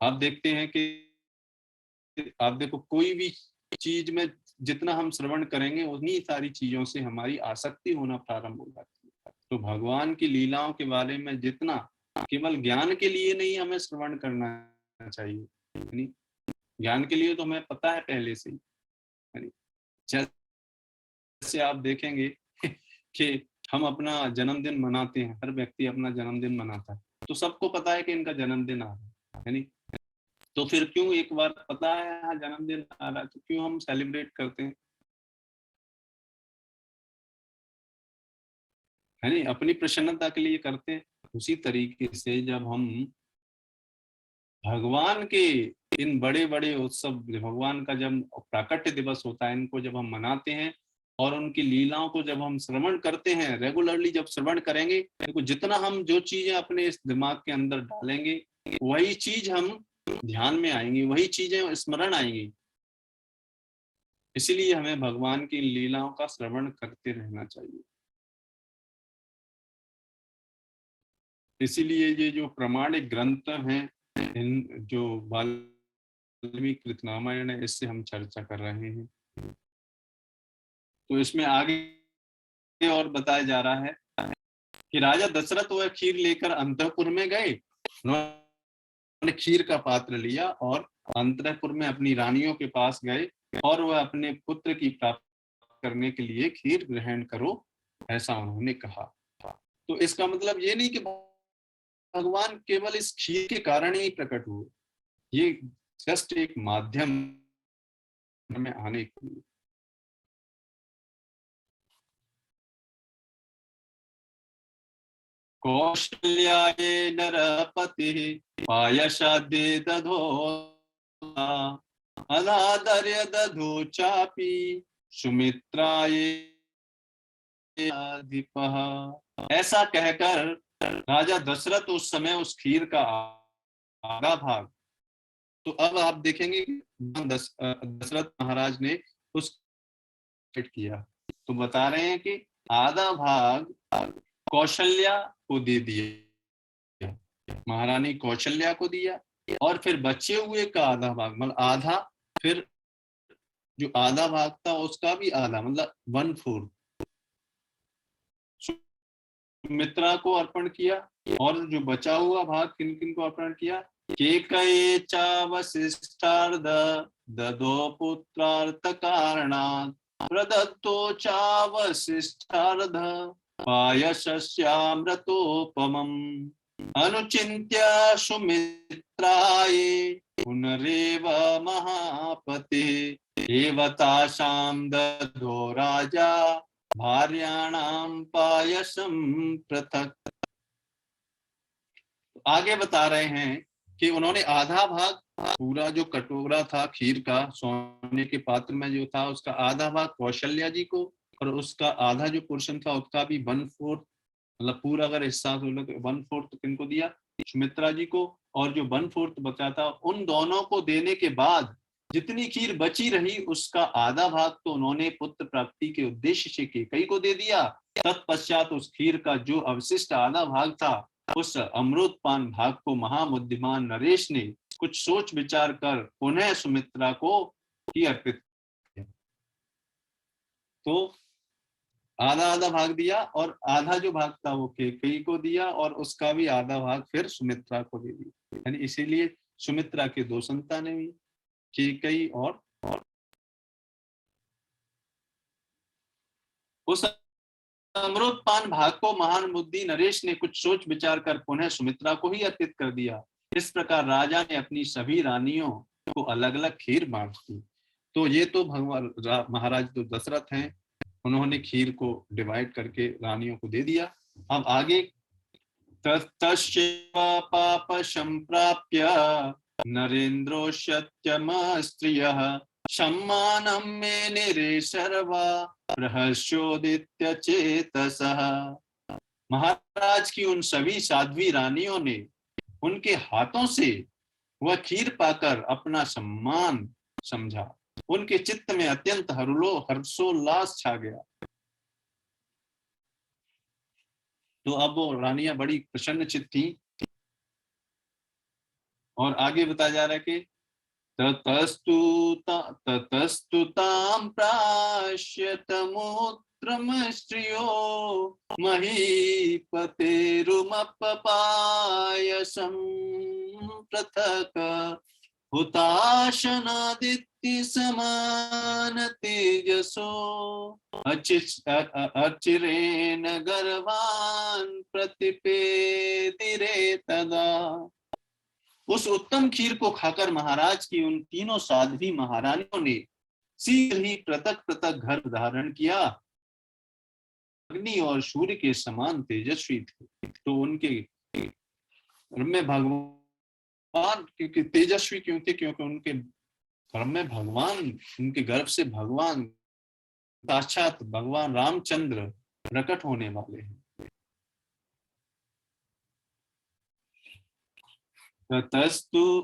आप देखते हैं कि आप देखो, कोई भी चीज में जितना हम श्रवण करेंगे उन्हीं सारी चीजों से हमारी आसक्ति होना प्रारंभ हो जाती है। तो भगवान की लीलाओं के बारे में जितना, केवल ज्ञान के लिए नहीं हमें श्रवण करना चाहिए, यानी ज्ञान के लिए तो हमें पता है पहले से ही। जैसे आप देखेंगे कि हम अपना जन्मदिन मनाते हैं, हर व्यक्ति अपना जन्मदिन मनाता है, तो सबको पता है कि इनका जन्मदिन आ रहा है नहीं, तो फिर क्यों, एक बार पता है हाँ जन्मदिन आ रहा है तो क्यों हम सेलिब्रेट करते हैं, है नहीं, अपनी प्रसन्नता के लिए करते हैं। उसी तरीके से जब हम भगवान के इन बड़े बड़े उत्सव, भगवान का जब प्राकट्य दिवस होता है, इनको जब हम मनाते हैं और उनकी लीलाओं को जब हम श्रवण करते हैं, रेगुलरली जब श्रवण करेंगे, देखो जितना हम जो चीजें अपने इस दिमाग के अंदर डालेंगे वही चीज हम ध्यान में आएंगी, वही चीजें स्मरण आएंगी। इसीलिए हमें भगवान की लीलाओं का श्रवण करते रहना चाहिए। इसीलिए ये जो प्रमाणिक ग्रंथ हैं, इन जो वाल्मीकि कृत रामायण है, इससे हम चर्चा कर रहे हैं। तो इसमें आगे और बताया जा रहा है कि राजा दशरथ वह खीर लेकर अंतःपुर में गए। उन्होंने खीर का पात्र लिया और अंतःपुर में अपनी रानियों के पास गए और वह अपने पुत्र की प्राप्ति करने के लिए खीर ग्रहण करो, ऐसा उन्होंने कहा। तो इसका मतलब ये नहीं कि भगवान केवल इस खीर के कारण ही प्रकट हुए, ये जस्ट एक माध्यम में आने के लिए। कौशल्याये नरपतिः पायशाद्ये दधो अनादर्य दधो चापि सुमित्राये अधिपः। ऐसा कहकर राजा दशरथ उस समय उस खीर का आधा भाग, तो अब आप देखेंगे दशरथ महाराज ने उस किया, तो बता रहे हैं कि आधा भाग कौशल्या को दे दिया, महारानी कौशल्या को दिया, और फिर बचे हुए का आधा भाग, मतलब आधा, फिर जो आधा भाग था उसका भी आधा, मतलब 1/4 सुमित्रा को अर्पण किया, और जो बचा हुआ भाग किन किन को अर्पण किया, केकये च वसिष्ठार्ध ददो पुत्रार्थ कारणात् प्रदत्तो च वसिष्ठार्ध पायसस्यामृतोपमम् अनुचिन्त्य सुमित्राये पुनरेव महापते एवतासां ददो राजा भार्याणां पायसं पृथक। आगे बता रहे हैं कि उन्होंने आधा भाग, पूरा जो कटोरा था खीर का सोने के पात्र में जो था, उसका आधा भाग कौशल्या जी को, और उसका आधा जो पोर्शन था उसका भी 1/4, मतलब पूरा अगर हिस्सा तो 1/4 किनको दिया, सुमित्रा जी को, और जो 1/4 बचा था उन दोनों को देने के बाद जितनी खीर बची रही उसका आधा भाग तो उन्होंने पुत्र प्राप्ति के उद्देश्य से केकई को दे दिया। तत्पश्चात उस खीर का जो अवशिष्ट आधा भाग था, उस अमृतपान भाग को महाबुद्धिमान नरेश ने कुछ सोच विचार कर पुनः सुमित्रा को ही अर्पित किया। तो आधा आधा भाग दिया, और आधा जो भाग था वो केकई को दिया, और उसका भी आधा भाग फिर सुमित्रा को दे दिया। यानी इसीलिए सुमित्रा के 2 संतानें हुई। केकई और उस अमृतपान भाग को महान बुद्धि नरेश ने कुछ सोच विचार कर पुनः सुमित्रा को ही अर्पित कर दिया। इस प्रकार राजा ने अपनी सभी रानियों को अलग अलग खीर बांट दी। तो ये तो भगवान महाराज तो दशरथ हैं, उन्होंने खीर को डिवाइड करके रानियों को दे दिया। अब आगे ततश्चैव पाप संप्राप्य नरेंद्रो सत्यम स्त्रियः सम्मानं मे निरे सर्वा रहस्योदित्य चेतसः। महाराज की उन सभी साध्वी रानियों ने उनके हाथों से वह खीर पाकर अपना सम्मान समझा। उनके चित्त में अत्यंत हर्षोल्लास छा गया। तो अब वो रानियां बड़ी प्रसन्न चित्त थी। और आगे बताया जा रहा है कि ततस्तु तां प्राश्यतमूत्रम स्त्रियो महीपतेरुमपपायसं पृथक् हुताशनादित्य समान तेजसो अचिरेण गर्भान् प्रतिपेदिरे तदा। उस उत्तम खीर को खाकर महाराज की उन तीनों साध्वी महारानियों ने शीघ्र ही पृथक पृथक घर धारण किया। अग्नि और सूर्य के समान तेजस्वी थे। तो उनके में भगवान क्योंकि तेजस्वी क्यों थे, क्योंकि उनके घर में भगवान, उनके गर्भ से भगवान साक्षात भगवान रामचंद्र प्रकट होने वाले हैं। ततस्तु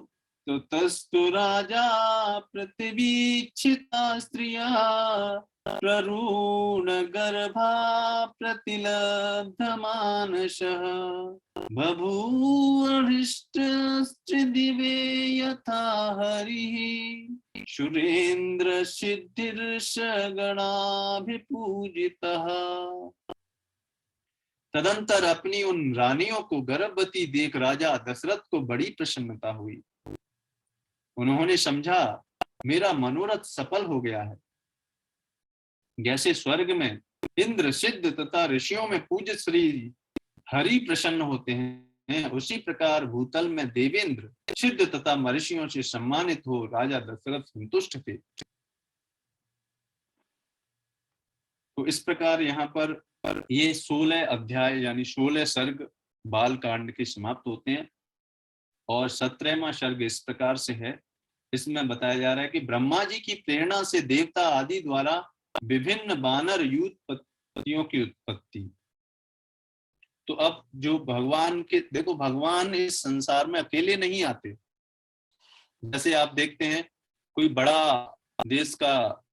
राजा प्रतिवीक्षिता स्त्रिया प्ररूण गर्भा प्रतिलब्धमानसः बभूवहृष्टस्त्रिदिवे यथा हरिः सुरेन्द्र सिद्धिर्ष गणाभिपूजितः। तदंतर अपनी उन रानियों को गर्भवती देख राजा दशरथ को बड़ी प्रसन्नता हुई। उन्होंने समझा मेरा मनोरथ सफल हो गया है। जैसे स्वर्ग में इंद्र सिद्ध तथा ऋषियों में पूजित श्री हरि प्रसन्न होते हैं, उसी प्रकार भूतल में देवेंद्र सिद्ध तथा महर्षियों से सम्मानित हो राजा दशरथ संतुष्ट थे। तो इस प्रकार यहाँ पर ये 16 अध्याय यानी 16 सर्ग बाल कांड के समाप्त होते हैं। और 17वां सर्ग इस प्रकार से है। इसमें बताया जा रहा है कि ब्रह्मा जी की प्रेरणा से देवता आदि द्वारा विभिन्न वानर युगपत्तियों की उत्पत्ति। तो अब जो भगवान के, देखो भगवान इस संसार में अकेले नहीं आते। जैसे आप देखते हैं कोई बड़ा देश का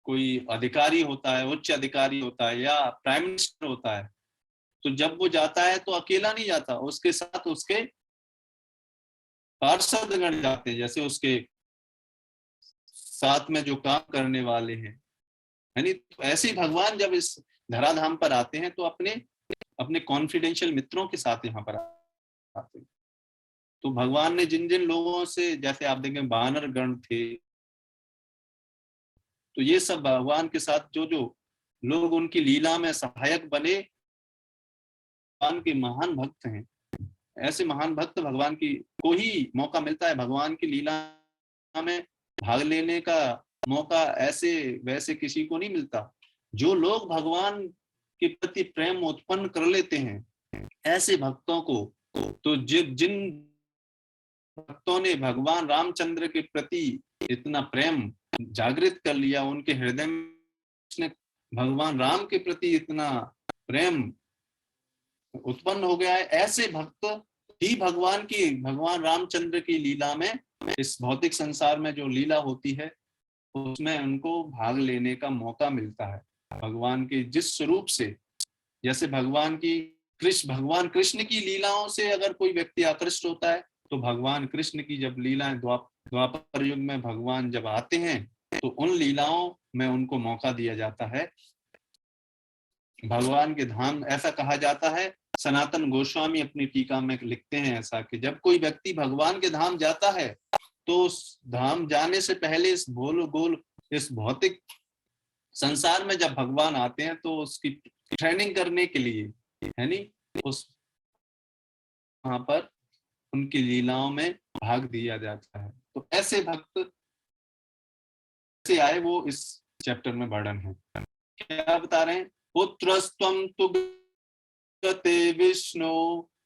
कोई अधिकारी होता है, उच्च अधिकारी होता है या प्राइम मिनिस्टर होता है, तो जब वो जाता है तो अकेला नहीं जाता, उसके साथ उसके पार्षदगण जाते हैं। जैसे उसके साथ में जो काम करने वाले हैं, यानी तो ऐसे ही भगवान जब इस धराधाम पर आते हैं तो अपने अपने कॉन्फिडेंशियल मित्रों के साथ यहाँ पर आते हैं। तो भगवान ने जिन जिन लोगों से, जैसे आप देखें वानर गण थे, तो ये सब भगवान के साथ जो जो लोग उनकी लीला में सहायक बने, भगवान के महान भक्त हैं। ऐसे महान भक्त भगवान की को ही मौका मिलता है भगवान की लीला में भाग लेने का मौका, ऐसे वैसे किसी को नहीं मिलता। जो लोग भगवान के प्रति प्रेम उत्पन्न कर लेते हैं, ऐसे भक्तों को, तो जिन भक्तों ने भगवान रामचंद्र के प्रति इतना प्रेम जागृत कर लिया, उनके हृदय में भगवान राम के प्रति इतना प्रेम उत्पन्न हो गया है, ऐसे भक्त ही भगवान रामचंद्र की लीला में, इस भौतिक संसार में जो लीला होती है उसमें उनको भाग लेने का मौका मिलता है। भगवान के जिस स्वरूप से, जैसे भगवान कृष्ण की लीलाओं से अगर कोई व्यक्ति आकृष्ट होता है, तो भगवान कृष्ण की जब लीलाएं द्वापर युग में भगवान जब आते हैं तो उन लीलाओं में उनको मौका दिया जाता है। भगवान के धाम, ऐसा कहा जाता है, सनातन गोस्वामी अपनी टीका में लिखते हैं ऐसा कि जब कोई व्यक्ति भगवान के धाम जाता है तो उस धाम जाने से पहले इस गोल इस भौतिक संसार में जब भगवान आते हैं तो उसकी ट्रेनिंग करने के लिए, है नहीं, उस वहां पर उनकी लीलाओं में भाग दिया जाता है। तो ऐसे भक्त से आए वो इस चैप्टर में वर्णन है। क्या बता रहे हैं? पुत्रस्त्वं तु गते विष्णु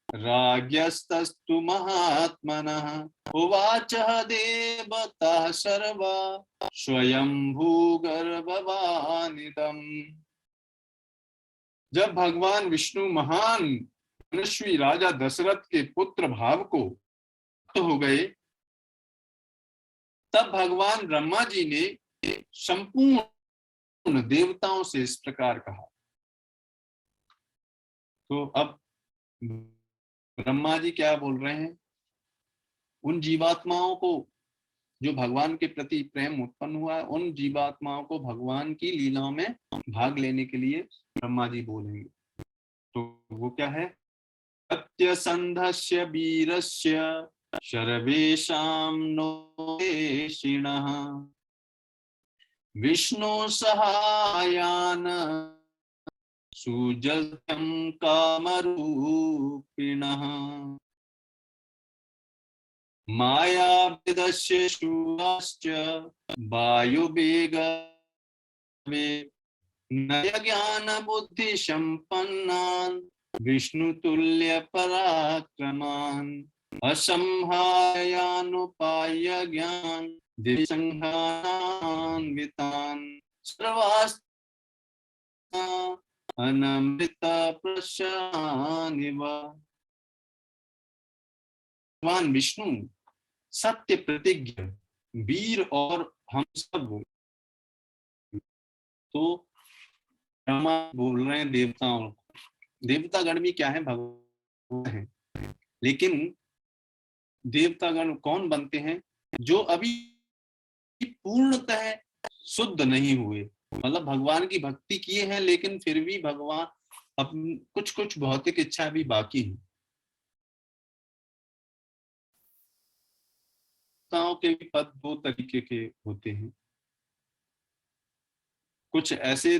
राज्ञस्तस्तु महात्मनः उवाच देवता सर्वा स्वयंभूगर्भवानिदम्। जब भगवान विष्णु महान मनस्वी राजा दशरथ के पुत्र भाव को हो गए, तब भगवान ब्रह्मा जी ने संपूर्ण देवताओं से इस प्रकार कहा। तो अब ब्रह्मा जी क्या बोल रहे हैं? उन जीवात्माओं को जो भगवान के प्रति प्रेम उत्पन्न हुआ है, उन जीवात्माओं को भगवान की लीलाओं में भाग लेने के लिए ब्रह्मा जी बोलेंगे। तो वो क्या है? सत्यसंधस्य वीरस्य सर्वेषां नोषिणः विष्णु सहायान सुजत्यं कामरूपिणः मायाविदस्य शूराश्च वायुवेगवे नयज्ञान बुद्धि संपन्नान् विष्णुतुल्य पराक्रमान् असंहायानुपाय ज्ञान दिसंहानान्वितान् सर्वास्ता अनमृत प्रशानिव। भगवान विष्णु सत्य प्रतिज्ञ वीर और हम सब। तो ब्रह्मा बोल रहे हैं देवताओं, देवतागण भी क्या है? भगवान है। लेकिन देवतागण कौन बनते हैं? जो अभी पूर्णतः शुद्ध नहीं हुए, मतलब भगवान की भक्ति किए हैं लेकिन फिर भी भगवान अब कुछ कुछ भौतिक इच्छा भी बाकी है। देवताओं के भी पद दो तरीके के होते हैं। कुछ ऐसे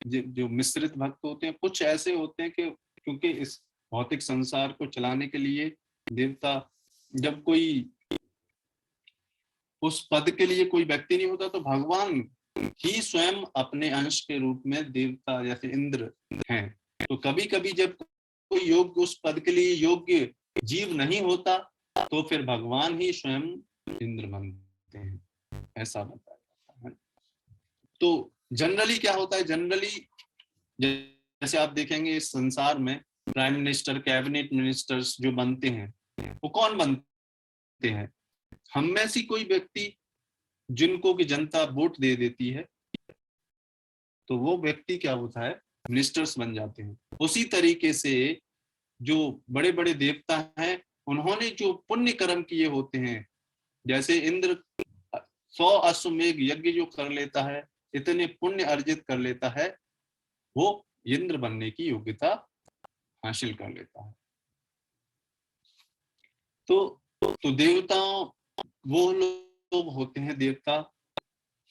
जो मिश्रित भक्त होते हैं, कुछ ऐसे होते हैं कि क्योंकि इस भौतिक संसार को चलाने के लिए देवता, जब कोई उस पद के लिए कोई व्यक्ति नहीं होता तो भगवान ही स्वयं अपने अंश के रूप में देवता जैसे इंद्र हैं। तो कभी कभी जब कोई योग्य उस पद के लिए योग्य जीव नहीं होता तो फिर भगवान ही स्वयं इंद्र बनते हैं, ऐसा बताया जाता है। तो जनरली क्या होता है? जनरली जैसे आप देखेंगे इस संसार में प्राइम मिनिस्टर, कैबिनेट मिनिस्टर्स जो बनते हैं वो कौन बनते हैं? हम में से कोई व्यक्ति जिनको की जनता वोट दे देती है तो वो व्यक्ति क्या होता है? मिनिस्टर्स बन जाते हैं। उसी तरीके से जो बड़े बड़े देवता हैं उन्होंने जो पुण्य कर्म किए होते हैं, जैसे इंद्र 100 अश्वमेघ यज्ञ जो कर लेता है, इतने पुण्य अर्जित कर लेता है, वो इंद्र बनने की योग्यता हासिल कर लेता है। तो देवताओं वो लोग होते हैं देवता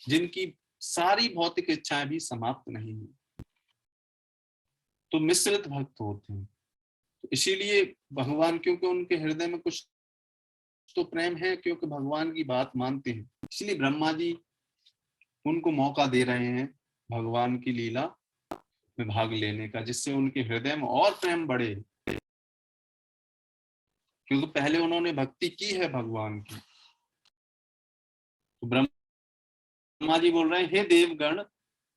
जिनकी सारी भौतिक इच्छाएं भी समाप्त नहीं हुई, तो मिश्रित भक्त होते हैं। तो इसीलिए भगवान, क्योंकि उनके हृदय में कुछ तो प्रेम है, क्योंकि भगवान की बात मानते हैं, इसलिए ब्रह्मा जी उनको मौका दे रहे हैं भगवान की लीला में भाग लेने का, जिससे उनके हृदय में और प्रेम बढ़े, क्योंकि पहले उन्होंने भक्ति की है भगवान की। तो ब्रह्मा जी बोल रहे हैं, हे देवगण,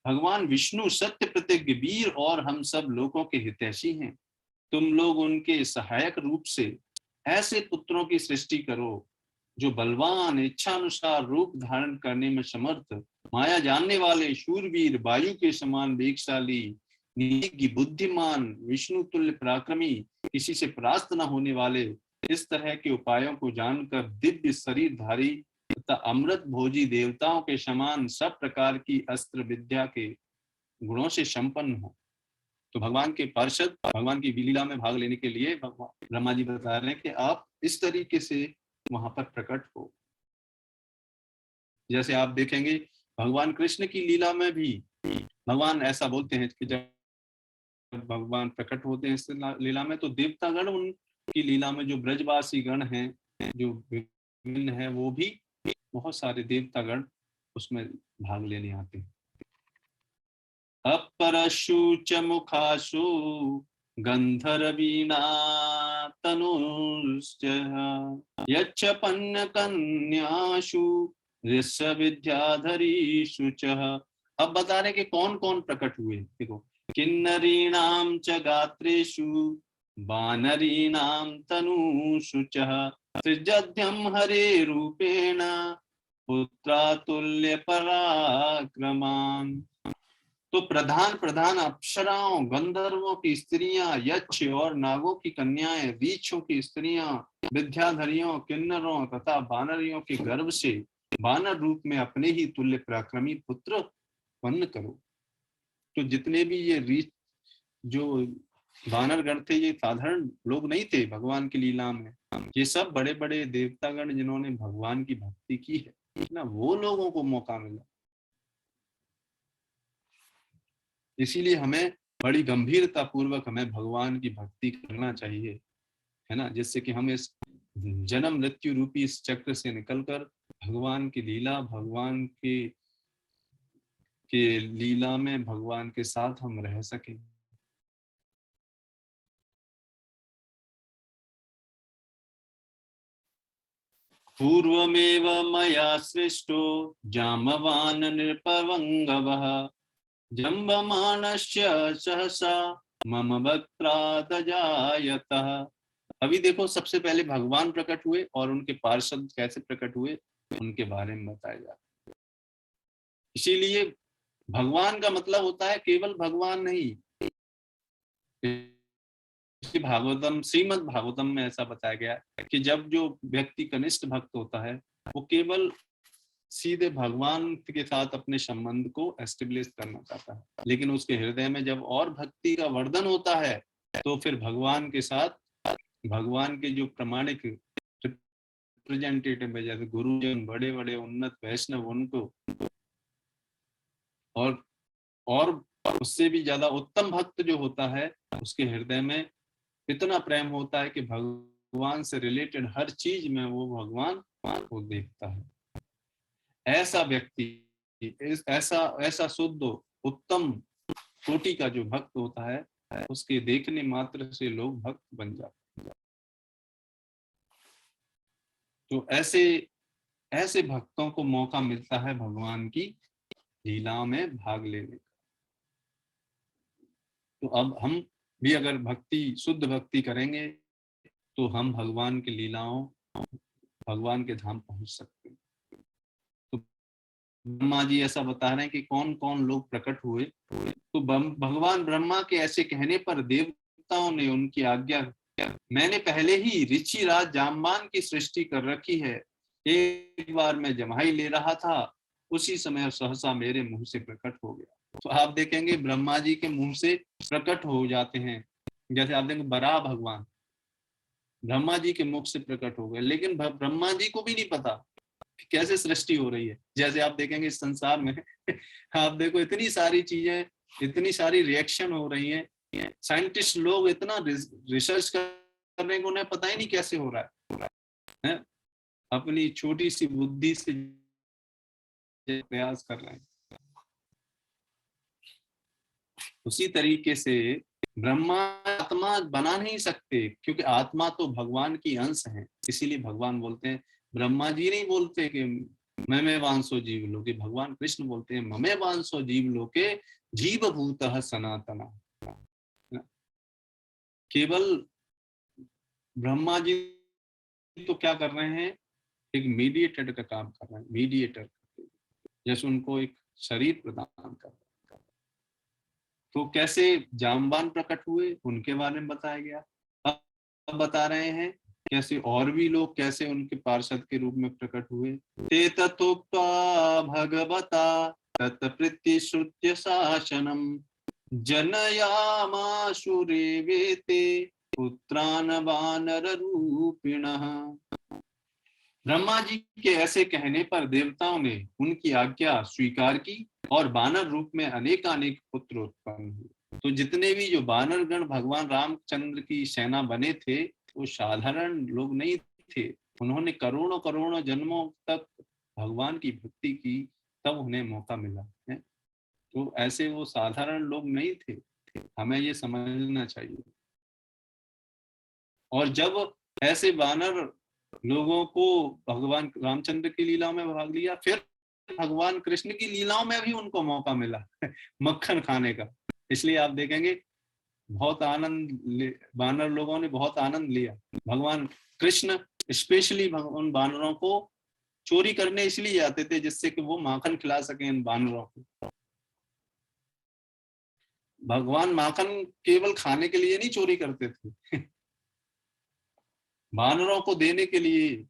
भगवान विष्णु सत्य प्रतिज्ञ वीर और हम सब लोगों के हितैषी हैं। तुम लोग उनके सहायक रूप से ऐसे पुत्रों की सृष्टि करो जो बलवान, इच्छानुसार रूप धारण करने में समर्थ, माया जानने वाले, शूरवीर, वायु के समान वेगशाली, निज्ञ, बुद्धिमान, विष्णु तुल्य पराक्रमी, किसी से परास्त न होने वाले, इस तरह के उपायों को जानकर दिव्य शरीरधारी तथा अमृत भोजी देवताओं के समान सब प्रकार की अस्त्र विद्या के गुणों से संपन्न हो। तो भगवान के पार्षद, भगवान की लीला में भाग लेने के लिए ब्रह्मा जी बता रहे हैं कि आप इस तरीके से वहां पर प्रकट हो। जैसे आप देखेंगे भगवान कृष्ण की लीला में भी भगवान ऐसा बोलते हैं कि जब भगवान प्रकट होते हैं इस लीला में, तो देवतागण उनकी लीला में, जो ब्रजवासी गण हैं, जो विभिन्न है, वो भी बहुत सारे देवतागण उसमें भाग लेने आते हैं। अपरशु च मुखाशु गंधर्वीणा तनुश्च यच्च पन्न कन्याशु ऋष विद्याधरीषु च। अब बता रहे कि कौन कौन प्रकट हुए। देखो, किन्नरीणां च गात्रेषु वानरीणां तनूषु च सृजध्यं हरे रूपेण पुत्रातुल्य पराक्रमान्। तो प्रधान प्रधान अप्सराओं, गंधर्वों की स्त्रियां, यक्ष और नागों की कन्याएं, रीछों की स्त्रियां, विद्याधरियों, किन्नरों तथा वानरियों के गर्भ से वानर रूप में अपने ही तुल्य पराक्रमी पुत्र उत्पन्न करो। तो जितने भी ये रीछ, जो वानरगण थे, ये साधारण लोग नहीं थे भगवान की लीला में। ये सब बड़े बड़े देवतागण जिन्होंने भगवान की भक्ति की है ना, वो लोगों को मौका मिला। इसीलिए हमें बड़ी गंभीरता पूर्वक हमें भगवान की भक्ति करना चाहिए, है ना, जिससे कि हम इस जन्म मृत्यु रूपी इस चक्र से निकलकर भगवान की लीला, भगवान के लीला में भगवान के साथ हम रह सकें। पूर्वमेव मया सृष्टो जाम्बवान् नृपवङ्गवः जम्बमानस्य सहसा मम वक्त्रादजायतः। अभी देखो, सबसे पहले भगवान प्रकट हुए और उनके पार्षद कैसे प्रकट हुए उनके बारे में बताया जाता है। इसीलिए भगवान का मतलब होता है केवल भगवान नहीं। भागवतम, श्रीमद् भागवतम में ऐसा बताया गया है कि जब जो व्यक्ति कनिष्ठ भक्त होता है, वो केवल सीधे भगवान के साथ अपने संबंध को एस्टेब्लिश करना चाहता है, लेकिन उसके हृदय में जब और भक्ति का वर्धन होता है, तो फिर भगवान के साथ भगवान के जो प्रामाणिक रिप्रेजेंटेटिव है, जैसे गुरुजन, बड़े बड़े उन्नत वैष्णव, उनको और उससे भी ज्यादा उत्तम भक्त जो होता है, उसके हृदय में इतना प्रेम होता है कि भगवान से रिलेटेड हर चीज में वो भगवान को देखता है। ऐसा व्यक्ति, ऐसा शुद्ध उत्तम कोटि का जो भक्त होता है, उसके देखने मात्र से लोग भक्त बन जाते हैं। तो ऐसे भक्तों को मौका मिलता है भगवान की लीलाओं में भाग लेने का। तो अब हम भी अगर शुद्ध भक्ति करेंगे, तो हम भगवान की लीलाओं, भगवान के धाम पहुंच सकते हैं। तो ब्रह्मा जी ऐसा बता रहे हैं कि कौन कौन लोग प्रकट हुए। तो भगवान ब्रह्मा के ऐसे कहने पर देवताओं ने उनकी आज्ञा, मैंने पहले ही ऋषि राज जाम्बान की सृष्टि कर रखी है। एक बार मैं जम्हाई ले रहा था, उसी समय सहसा मेरे मुंह से प्रकट हो गया। तो आप देखेंगे ब्रह्मा जी के मुंह से प्रकट हो जाते हैं। जैसे आप देखेंगे बराह भगवान ब्रह्मा जी के मुख से प्रकट हो गए, लेकिन ब्रह्मा जी को भी नहीं पता कि कैसे सृष्टि हो रही है। जैसे आप देखेंगे इस संसार में आप देखो इतनी सारी चीजें, इतनी सारी रिएक्शन हो रही हैं, साइंटिस्ट लोग इतना रिसर्च कर रहे हैं, उन्हें पता ही नहीं कैसे हो रहा है, अपनी छोटी सी बुद्धि से प्रयास कर रहे हैं। उसी तरीके से ब्रह्मा आत्मा बना नहीं सकते, क्योंकि आत्मा तो भगवान की अंश है। इसीलिए भगवान बोलते हैं, ब्रह्मा जी नहीं बोलते कि ममे वांसो जीव लोके, भगवान कृष्ण बोलते हैं ममे वांसो जीव लोके जीव भूतः सनातना। केवल ब्रह्मा जी तो क्या कर रहे हैं, एक मीडिएटर का काम कर रहे हैं, मीडिएटर, जैसे उनको एक शरीर प्रदान कर रहे हैं। तो कैसे जाम्बान प्रकट हुए उनके बारे में बताया गया। अब बता रहे हैं कैसे और भी लोग कैसे उनके पार्षद के रूप में प्रकट हुए। ते ततोक्त्वा भगवता तत्प्रीति श्रुत्य शासनम जनयामाशु रेवेते पुत्रान् वानर रूपिणः। ब्रह्मा जी के ऐसे कहने पर देवताओं ने उनकी आज्ञा स्वीकार की और वानर रूप में अनेकानेक पुत्र उत्पन्न हुए। तो जितने भी जो वानर गण भगवान रामचंद्र की सेना बने थे, वो साधारण लोग नहीं थे। उन्होंने करोड़ों करोड़ों जन्मों तक भगवान की भक्ति की, तब उन्हें मौका मिला है। तो ऐसे वो साधारण लोग नहीं थे, हमें ये समझना चाहिए। और जब ऐसे वानर लोगों को भगवान रामचंद्र की लीलाओं में भाग लिया, फिर भगवान कृष्ण की लीलाओं में भी उनको मौका मिला मक्खन खाने का। इसलिए आप देखेंगे बहुत वानर लोगों ने बहुत आनंद लिया। भगवान कृष्ण स्पेशली भगवान वानरों को चोरी करने इसलिए आते थे, जिससे कि वो माखन खिला सके इन वानरों को। भगवान माखन केवल खाने के लिए नहीं चोरी करते थे वानरों को देने के लिए।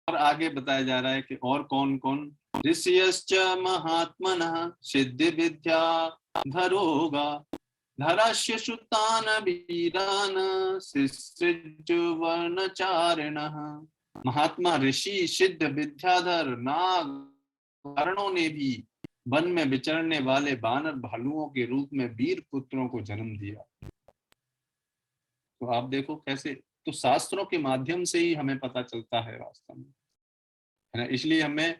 और आगे बताया जा रहा है कि और कौन कौन। ऋषियश्च महात्मनः सिद्धि विद्या धरोगा धरास्य सुतान वीरान शिष्यवर्णचारिणः। महात्मा ऋषि सिद्ध विद्याधर नाग वारणों ने भी वन में विचरने वाले बानर भालुओं के रूप में वीर पुत्रों को जन्म दिया। तो आप देखो कैसे, तो शास्त्रों के माध्यम से ही हमें पता चलता है वास्तव में, है ना। इसलिए हमें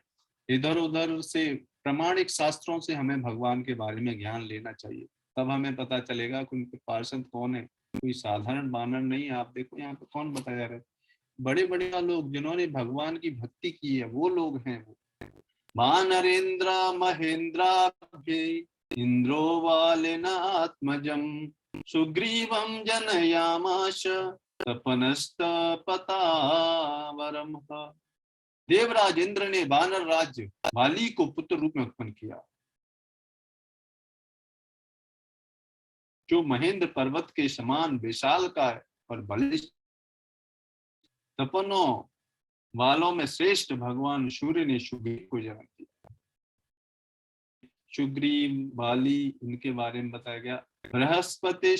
इधर उधर से प्रामाणिक शास्त्रों से हमें भगवान के बारे में ज्ञान लेना चाहिए। तब हमें पता चलेगा कि उनके पार्षद कौन है, कोई साधारण बानर नहीं है। आप देखो यहाँ पे कौन बताया जा रहा है, बड़े बड़े लोग जिन्होंने भगवान की भक्ति की है, वो लोग हैं वो। वानरेंद्र महेंद्राभ्य इंद्रो वालिनात्मजम सुग्रीवम जनयामाश तपनस्तपतावरम। देवराज इंद्र ने वानर राज्य वाली को पुत्र रूप में उत्पन्न किया, जो महेंद्र पर्वत के समान विशालकाय और बलिष्ठ तपनों वालों में श्रेष्ठ भगवान सूर्य ने सुग्रीव को जन्म दिया। सुग्रीव वाली इनके बारे में बताया गया। बृहस्पति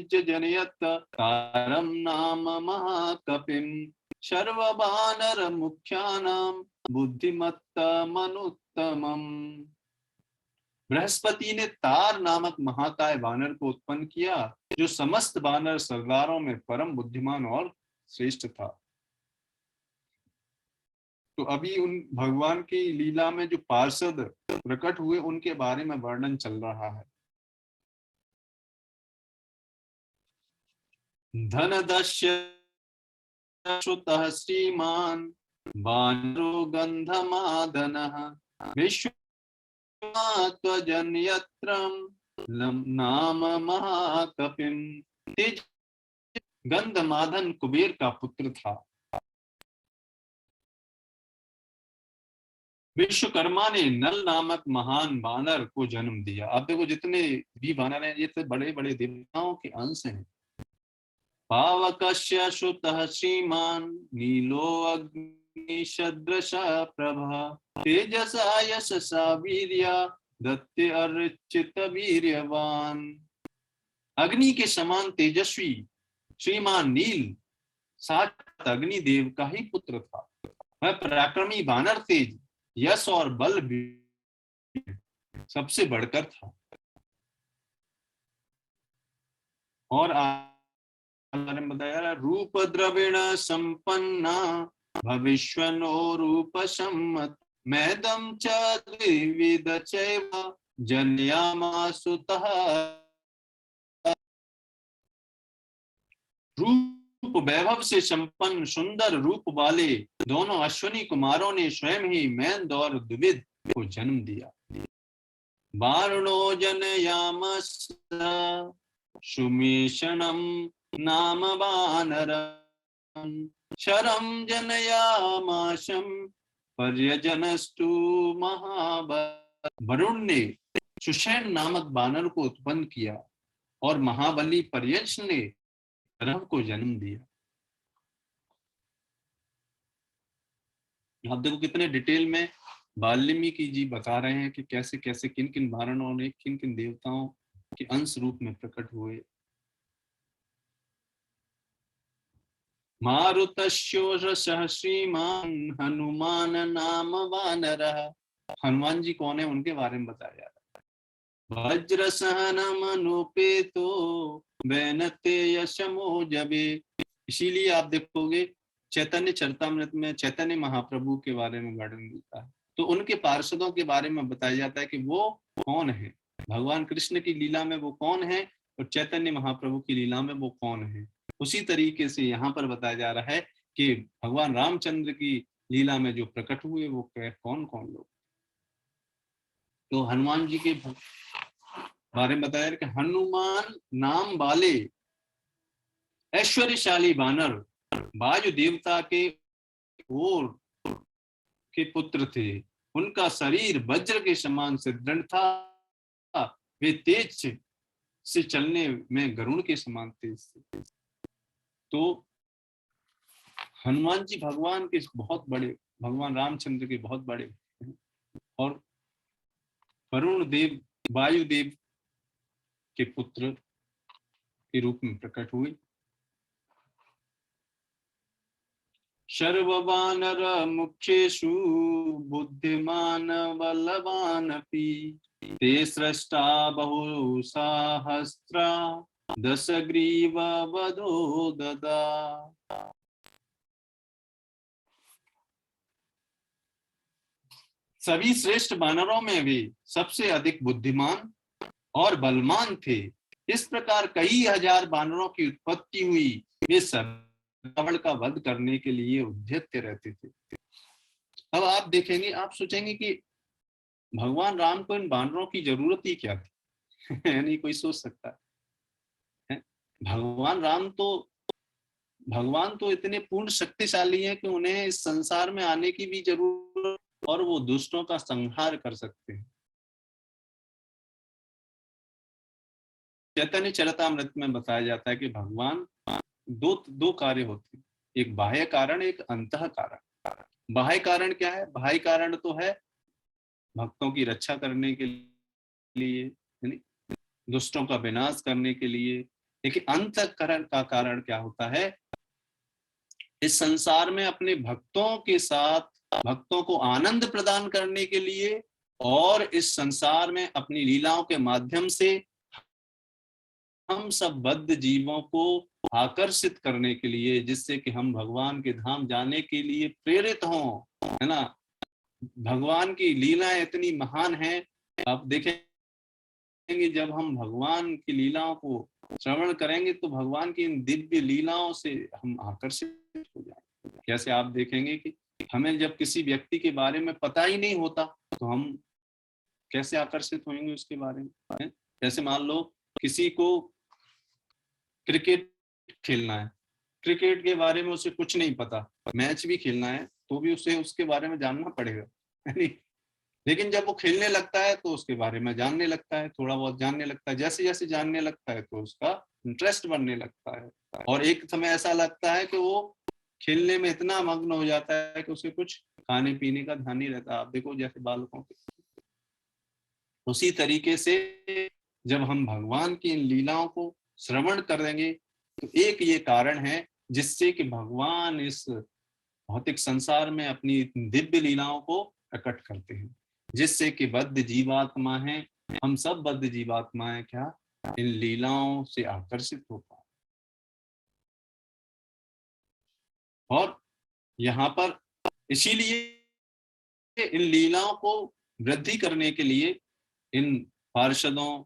जनयत तारम नाम महाकपिम सर्ववानर मुख्यानाम बुद्धिमत्तमनुत्तमम्। बृहस्पति ने तार नामक महाकाय वानर को उत्पन्न किया, जो समस्त वानर सरदारों में परम बुद्धिमान और श्रेष्ठ था। तो अभी उन भगवान की लीला में जो पार्षद प्रकट हुए, उनके बारे में वर्णन चल रहा है। धनदस्य श्रुतः श्रीमान वानरो गंधमादनः विश्वजन्यत्रम नाम महाकपिम। तेज गंधमादन कुबेर का पुत्र था। विश्वकर्मा ने नल नामक महान वानर को जन्म दिया। आप देखो जितने भी वानर हैं, ये तो बड़े बड़े देवताओं के अंश हैं। पावकस्य श्रुतः श्रीमान नीलो अग्निशदृश प्रभा तेजसा यशसा वीर्या दत्ते अर्चित वीर्यवान। अग्नि के समान तेजस्वी श्रीमान नील साक्षात अग्निदेव का ही पुत्र था। वह पराक्रमी वानर तेज यश और बल भी सबसे बढ़कर था। और बारे में बताया, रूप द्रविण संपन्ना भविष्यनो रूप सम्मत मैदम च द्विविध चैव जन्यामासुतः। रूप वैभव से संपन्न सुंदर रूप वाले दोनों अश्विनी कुमारों ने स्वयं ही मैंद और द्विविध को जन्म दिया। वारुणो जनयामस सुमेषणम नाम वानरम शरम जनयामाशम पर्यजनस्तु महाबल। वरुण ने सुषेण नामक वानर को उत्पन्न किया और महाबली पर्यज ने रव को जन्म दिया। आप देखो कितने डिटेल में वाल्मीकि जी बता रहे हैं कि कैसे कैसे किन किन वानरों ने किन किन देवताओं के अंश रूप में प्रकट हुए। मारुतस्योरसः श्रीमान हनुमान नाम वानरः। हनुमान जी कौन है, उनके बारे में बताया जा रहा है। वज्र सहनम अनुपेतो वैनते यशमो जबे। इसीलिए आप देखोगे चैतन्य चरितामृत में चैतन्य महाप्रभु के बारे में वर्णन मिलता है, तो उनके पार्षदों के बारे में बताया जाता है कि वो कौन है, भगवान कृष्ण की लीला में वो कौन है और चैतन्य महाप्रभु की लीला में वो कौन है। उसी तरीके से यहाँ पर बताया जा रहा है कि भगवान रामचंद्र की लीला में जो प्रकट हुए वो कौन कौन लोग। तो हनुमान जी के बारे में बताया कि हनुमान नाम वाले ऐश्वर्यशाली बानर वायु देवता के और के पुत्र थे। उनका शरीर वज्र के समान से दृढ़ था, वे तेज से चलने में गरुड़ के समान तेज थे। तो हनुमान जी भगवान के बहुत बड़े, भगवान रामचंद्र के बहुत बड़े हैं और वरुण देव वायुदेव के पुत्र के रूप में प्रकट हुए। सर्ववानर मुख्येषु बुद्धिमान बलवानपि ते सृष्टा बहुसहस्रा दशग्रीव वधो ददा। सभी श्रेष्ठ वानरों में वे सबसे अधिक बुद्धिमान और बलवान थे। इस प्रकार कई हजार वानरों की उत्पत्ति हुई। वे सब रावण का वध करने के लिए उद्यत रहते थे। अब आप देखेंगे, आप सोचेंगे कि भगवान राम को इन वानरों की जरूरत ही क्या थी। नहीं कोई सोच सकता है। भगवान तो इतने पूर्ण शक्तिशाली हैं कि उन्हें इस संसार में आने की भी जरूरत, और वो दुष्टों का संहार कर सकते हैं। चैतन्य चरितामृत में बताया जाता है कि भगवान दो कार्य होते हैं, एक बाह्य कारण, एक अंतः कारण। बाह्य कारण क्या है? बाह्य कारण तो है भक्तों की रक्षा करने के लिए, दुष्टों का विनाश करने के लिए। लेकिन अंतःकरण का कारण क्या होता है? इस संसार में अपने भक्तों के साथ भक्तों को आनंद प्रदान करने के लिए और इस संसार में अपनी लीलाओं के माध्यम से हम सब बद्ध जीवों को आकर्षित करने के लिए, जिससे कि हम भगवान के धाम जाने के लिए प्रेरित हों, है ना। भगवान की लीलाएं इतनी महान हैं। आप देखेंगे जब हम भगवान की लीलाओं को श्रवण करेंगे तो भगवान की इन दिव्य लीलाओं से हम आकर्षित हो जाएंगे। कैसे? आप देखेंगे कि हमें जब किसी व्यक्ति के बारे में पता ही नहीं होता तो हम कैसे आकर्षित होंगे उसके बारे में। जैसे मान लो किसी को क्रिकेट खेलना है, क्रिकेट के बारे में उसे कुछ नहीं पता, मैच भी खेलना है तो भी उसे उसके बारे में जानना पड़ेगा, है। लेकिन जब वो खेलने लगता है तो उसके बारे में जानने लगता है, थोड़ा बहुत जानने लगता है। जैसे जैसे जानने लगता है तो उसका इंटरेस्ट बनने लगता है और एक समय ऐसा लगता है कि वो खेलने में इतना मग्न हो जाता है कि उसे कुछ खाने पीने का ध्यान नहीं रहता। आप देखो जैसे बालकों के, उसी तरीके से जब हम भगवान की इन लीलाओं को श्रवण करेंगे तो एक ये कारण है जिससे कि भगवान इस भौतिक संसार में अपनी दिव्य लीलाओं को प्रकट करते हैं, जिससे कि बद्ध जीवात्मा हैं, हम सब बद्ध जीवात्माएं क्या इन लीलाओं से आकर्षित हो पाए। और यहाँ पर इसीलिए इन लीलाओं को वृद्धि करने के लिए इन पार्षदों,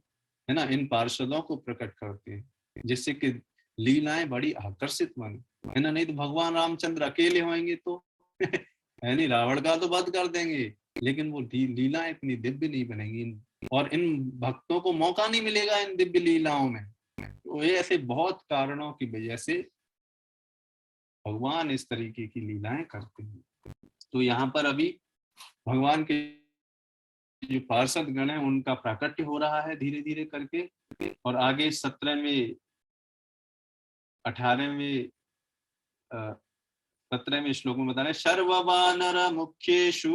है ना, इन पार्षदों को प्रकट करते हैं, जिससे कि लीलाएं बड़ी आकर्षित बने, है ना। नहीं तो भगवान रामचंद्र अकेले होंगे तो है नहीं, रावण का तो वध कर देंगे, लेकिन वो लीलाएं इतनी दिव्य नहीं बनेंगी और इन भक्तों को मौका नहीं मिलेगा इन दिव्य लीलाओं में। तो ये ऐसे बहुत कारणों की वजह से भगवान इस तरीके की लीलाएं करते हैं। तो यहाँ पर अभी भगवान के जो पार्षद गण है उनका प्राकट्य हो रहा है धीरे धीरे करके। और आगे 17वें 18वें 17वें श्लोक में बता रहे, सर्ववानर मुख्येषु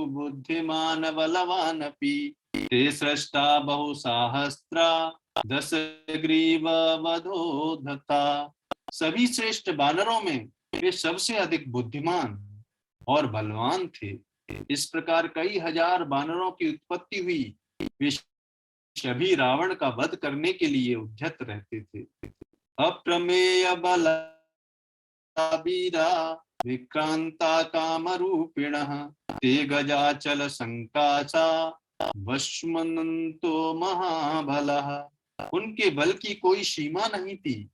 बुद्धिमान बलवानपि ते सृष्टा बहुसहस्रा दशग्रीव वधो दत्ता। सभी श्रेष्ठ वानरों में वे सबसे अधिक बुद्धिमान और बलवान थे। इस प्रकार कई हजार वानरों की उत्पत्ति हुई। वे सभी रावण का वध करने के लिए उद्यत रहते थे। अप्रमेय बलवीरा विक्रांता कामरूपिणः ते गजाचल संकासा वश्मनन्तो महाबलः। उनके बल की कोई सीमा नहीं थी।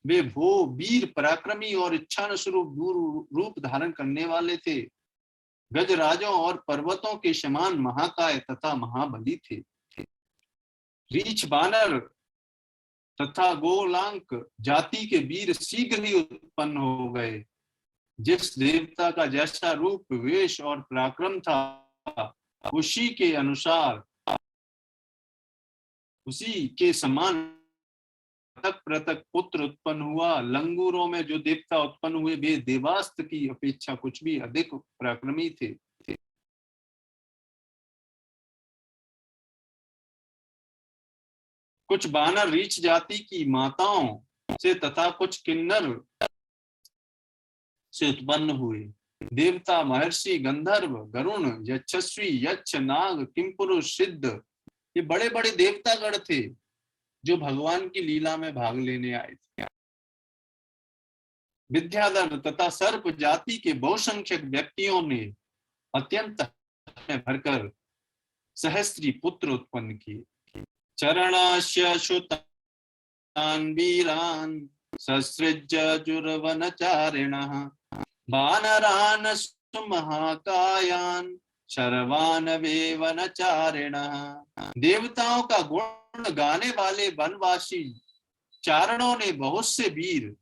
वे वो वीर पराक्रमी और इच्छानुरूप रूप धारण करने वाले थे। गजराजों और पर्वतों के समान महाकाय तथा महाबली थे। रीछ बानर तथा गोलांक जाति के वीर शीघ्र ही उत्पन्न हो गए। जिस देवता का जैसा रूप, वेश और पराक्रम था, उसी के अनुसार, उसी के समान पृथक पृथक पुत्र उत्पन्न हुआ। लंगूरों में जो देवता उत्पन्न हुए वे देवास्त्र की अपेक्षा कुछ भी अधिक पराक्रमी थे। कुछ बानर रीछ जाति की माताओं से तथा कुछ किन्नर से उत्पन्न हुए। देवता, महर्षि, गंधर्व, गरुण, यक्षस्वी, यक्ष, नाग, किंपुरुष, सिद्ध, ये बड़े बड़े देवतागण थे जो भगवान की लीला में भाग लेने आए थे। विद्याधर तथा सर्प जाति के बहुसंख्यक व्यक्तियों ने अत्यंत में भरकर सहस्त्री पुत्र उत्पन्न किए। चरणास्य श्रुतान् वीरान् ससृज्य जुर्वनचारिणः वानरान् सुमहाकायान् शर्वान् वेवनचारिणः। देवताओं का गुण गाने वाले वनवासी चारणों ने बहुत से वीर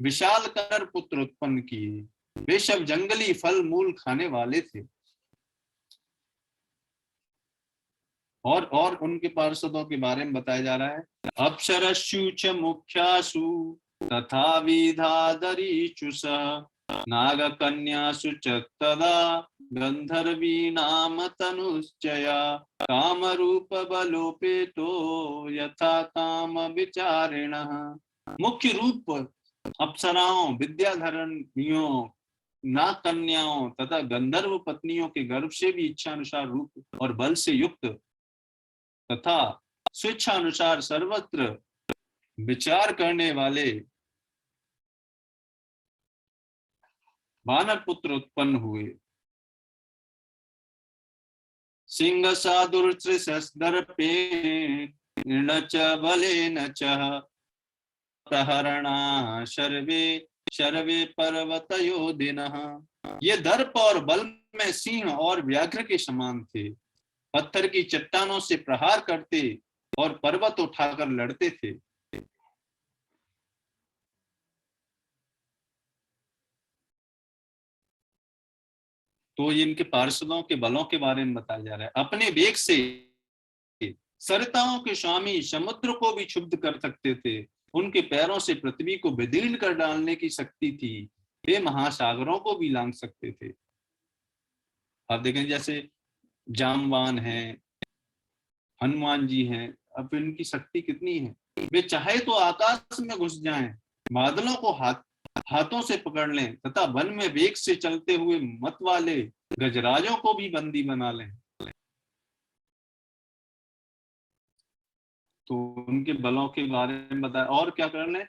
विशाल कर पुत्र उत्पन्न किए। वे सब जंगली फल मूल खाने वाले थे। और उनके पार्षदों के बारे में बताया जा रहा है। अप्सरस्यु च मुख्यासु तथा विधादरीषु नागकन्यासु च तदा गंधर्वी नाम तनुश्चया कामरूप बलोपेतो यथा काम विचारिणः। मुख्य रूप अप्सराओं, विद्याधरणियों, नाग कन्याओं तथा गंधर्व पत्नियों के गर्भ से भी इच्छानुसार रूप और बल से युक्त तथा स्वेच्छानुसार सर्वत्र विचार करने वाले वानर पुत्र उत्पन्न हुए। सिंह साधुर्दर्पेण च बलेन च प्रहरणा शर्वे शर्वे पर्वतयोधिनः। ये दर्प और बल में सिंह और व्याघ्र के समान थे। पत्थर की चट्टानों से प्रहार करते और पर्वत उठाकर लड़ते थे। तो इनके पार्षदों के बलों के बारे में बताया जा रहा है। अपने वेग से सरिताओं के स्वामी समुद्र को भी क्षुब्ध कर सकते थे। उनके पैरों से पृथ्वी को विदीर्ण कर डालने की शक्ति थी। वे महासागरों को भी लांघ सकते थे। आप देखें जैसे जामवान हैं, हनुमान जी हैं, अब इनकी शक्ति कितनी है। वे चाहे तो आकाश में घुस जाएं, बादलों को हाथों से पकड़ लें तथा वन में वेग से चलते हुए मत वाले गजराजों को भी बंदी बना लें। तो उनके बलों के बारे में बताया। और क्या कर लें,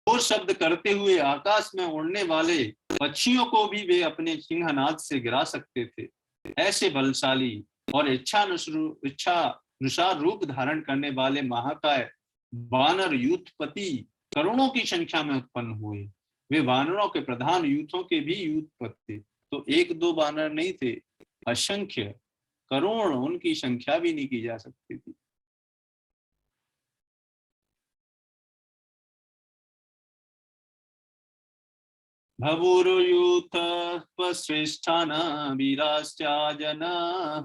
वो शब्द करते हुए आकाश में उड़ने वाले पक्षियों को भी वे अपने सिंहनाद से गिरा सकते थे। ऐसे बलशाली और इच्छानुसार रूप धारण करने वाले महाकाय वानर यूथपति करोड़ों की संख्या में उत्पन्न हुए। वे वानरों के प्रधान यूथों के भी यूथपति थे। तो एक दो वानर नहीं थे, असंख्य करोड़, उनकी संख्या भी नहीं की जा सकती थी। भवुर्यूथश्रेष्ठान वीराश्चाजन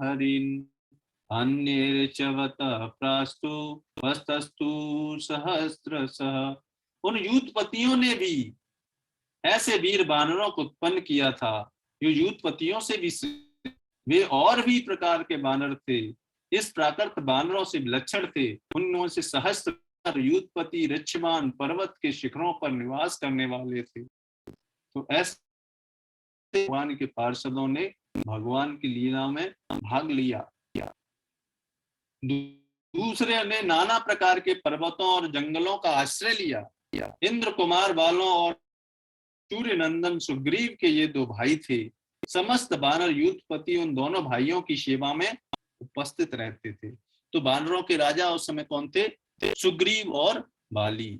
हरिन् अन्येर्चवत प्रास्तु वस्तस्तु सहस्रशः। उन यूथपतियों ने भी ऐसे वीर बानरों को उत्पन्न किया था जो यूथपतियों से भी वे और भी प्रकार के बानर थे। इस प्राकृत बानरों से विलक्षण थे। उनमें से सहस्त्र युद्धपति ऋक्षमान पर्वत के शिखरों पर निवास करने वाले थे। तो ऐसे भगवान के पार्षदों ने भगवान की लीला में भाग लिया। दूसरे ने नाना प्रकार के पर्वतों और जंगलों का आश्रय लिया। इंद्र कुमार बालों और सूर्य नंदन सुग्रीव के ये दो भाई थे। समस्त वानर युद्धपति उन दोनों भाइयों की सेवा में उपस्थित रहते थे। तो वानरों के राजा उस समय कौन थे? सुग्रीव और बाली।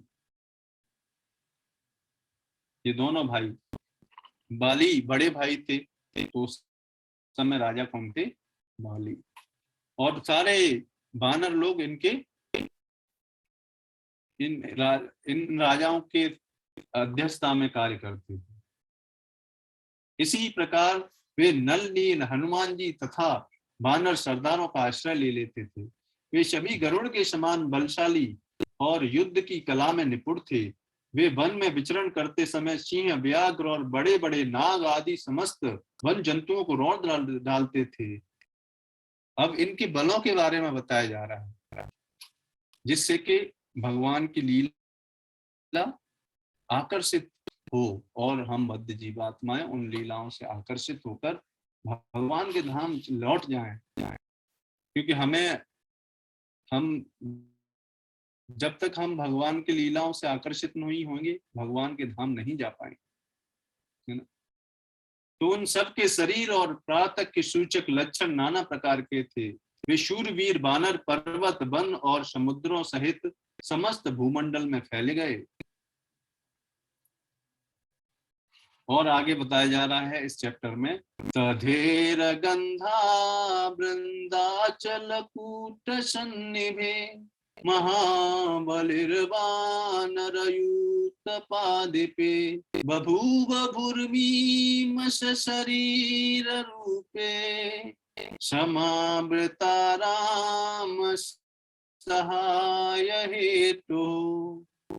ये दोनों भाई, बाली बड़े भाई थे, तो उस समय राजा कौन थे? बाली। और सारे वानर लोग इन राजाओं के अध्यक्षता में कार्य करते थे। इसी प्रकार वे नल नील हनुमान जी तथा वानर सरदारों का आश्रय ले लेते थे। वे सभी गरुड़ के समान बलशाली और युद्ध की कला में निपुण थे। वे वन में विचरण करते समय सिंह, व्याघ्र और बड़े बड़े नाग आदि समस्त वन जंतुओं को रौंद डालते थे। अब इनके बलों के बारे में बताया जा रहा है, जिससे कि भगवान की लीला आकर्षित हो और हम बद्ध जीवात्माएं उन लीलाओं से आकर्षित होकर भगवान के धाम लौट जाएं। क्योंकि हम जब तक हम भगवान की लीलाओं से आकर्षित नहीं होंगे, भगवान के धाम नहीं जा पाएंगे, है ना। तो उन सबके शरीर और प्रातः के सूचक लक्षण नाना प्रकार के थे। वे शूरवीर वानर पर्वत, वन और समुद्रों सहित समस्त भूमंडल में फैले गए। और आगे बताया जा रहा है इस चैप्टर में, तधेर गंधा वृंदाचल कूट सन्निभे महाबलिर्वानरयूत पादिपे बभूव भूर्मीमस शरीर रूपे समावृता राम सहाय हेतु।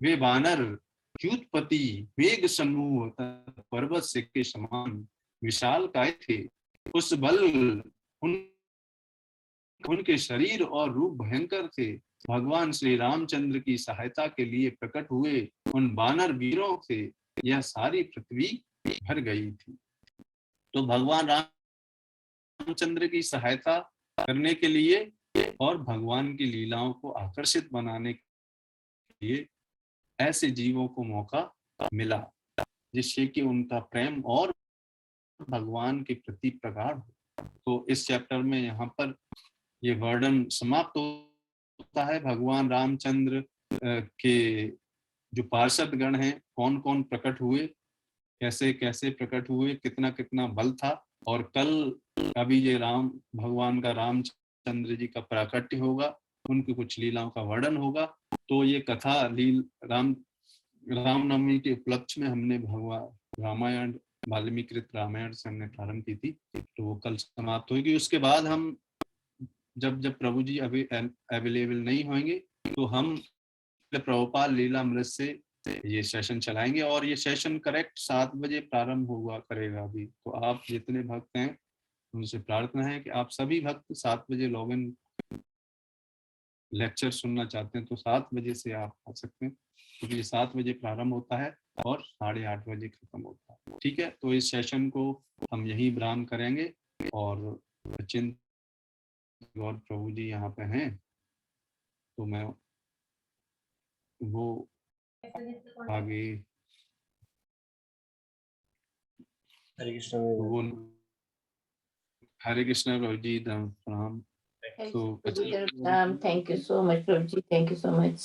वे वानर युद्धपति वेग समूह पर्वत से के समान विशाल काय थे। उस बल उनके शरीर और रूप भयंकर थे। भगवान श्री रामचंद्र की सहायता के लिए प्रकट हुए उन वानर वीरों से यह सारी पृथ्वी भर गई थी। तो भगवान रामचंद्र की सहायता करने के लिए और भगवान की लीलाओं को आकर्षित बनाने के लिए ऐसे जीवों को मौका मिला, जिससे कि उनका प्रेम और भगवान के प्रति प्रगाढ़ हो। तो इस चैप्टर में यहाँ पर ये वर्णन समाप्त होता है। भगवान रामचंद्र के जो पार्षद गण हैं, कौन कौन प्रकट हुए, कैसे कैसे प्रकट हुए, कितना कितना बल था। और कल अभी ये भगवान का रामचंद्र जी का प्राकट्य होगा, उनकी कुछ लीलाओं का वर्णन होगा। तो ये कथा रामनवमी के उपलक्ष्य में हमने भगवान रामायण, वाल्मीकिकृत रामायण से हमने प्रारंभ की थी, तो वो कल समाप्त होगी। उसके बाद हम जब प्रभु जी अभी अवेलेबल नहीं होंगे, तो हम प्रभुपाद लीलामृत से ये सेशन चलाएंगे। और ये सेशन करेक्ट 7 बजे प्रारंभ हुआ करेगा अभी। तो आप जितने भक्त हैं उनसे प्रार्थना है कि आप सभी भक्त 7 बजे लॉग इन लेक्चर सुनना चाहते हैं तो 7 बजे से आप आ सकते हैं, क्योंकि 7 बजे प्रारंभ होता है और 8:30 बजे खत्म होता है। ठीक है, तो इस सेशन को हम यही विराम करेंगे। और चिंत और प्रभु जी यहाँ पे हैं, तो मैं वो आगे हरे कृष्ण। वो हरे कृष्ण प्रभु जी, प्रणाम। Thank you so much, Prabhuji. Thank you so much.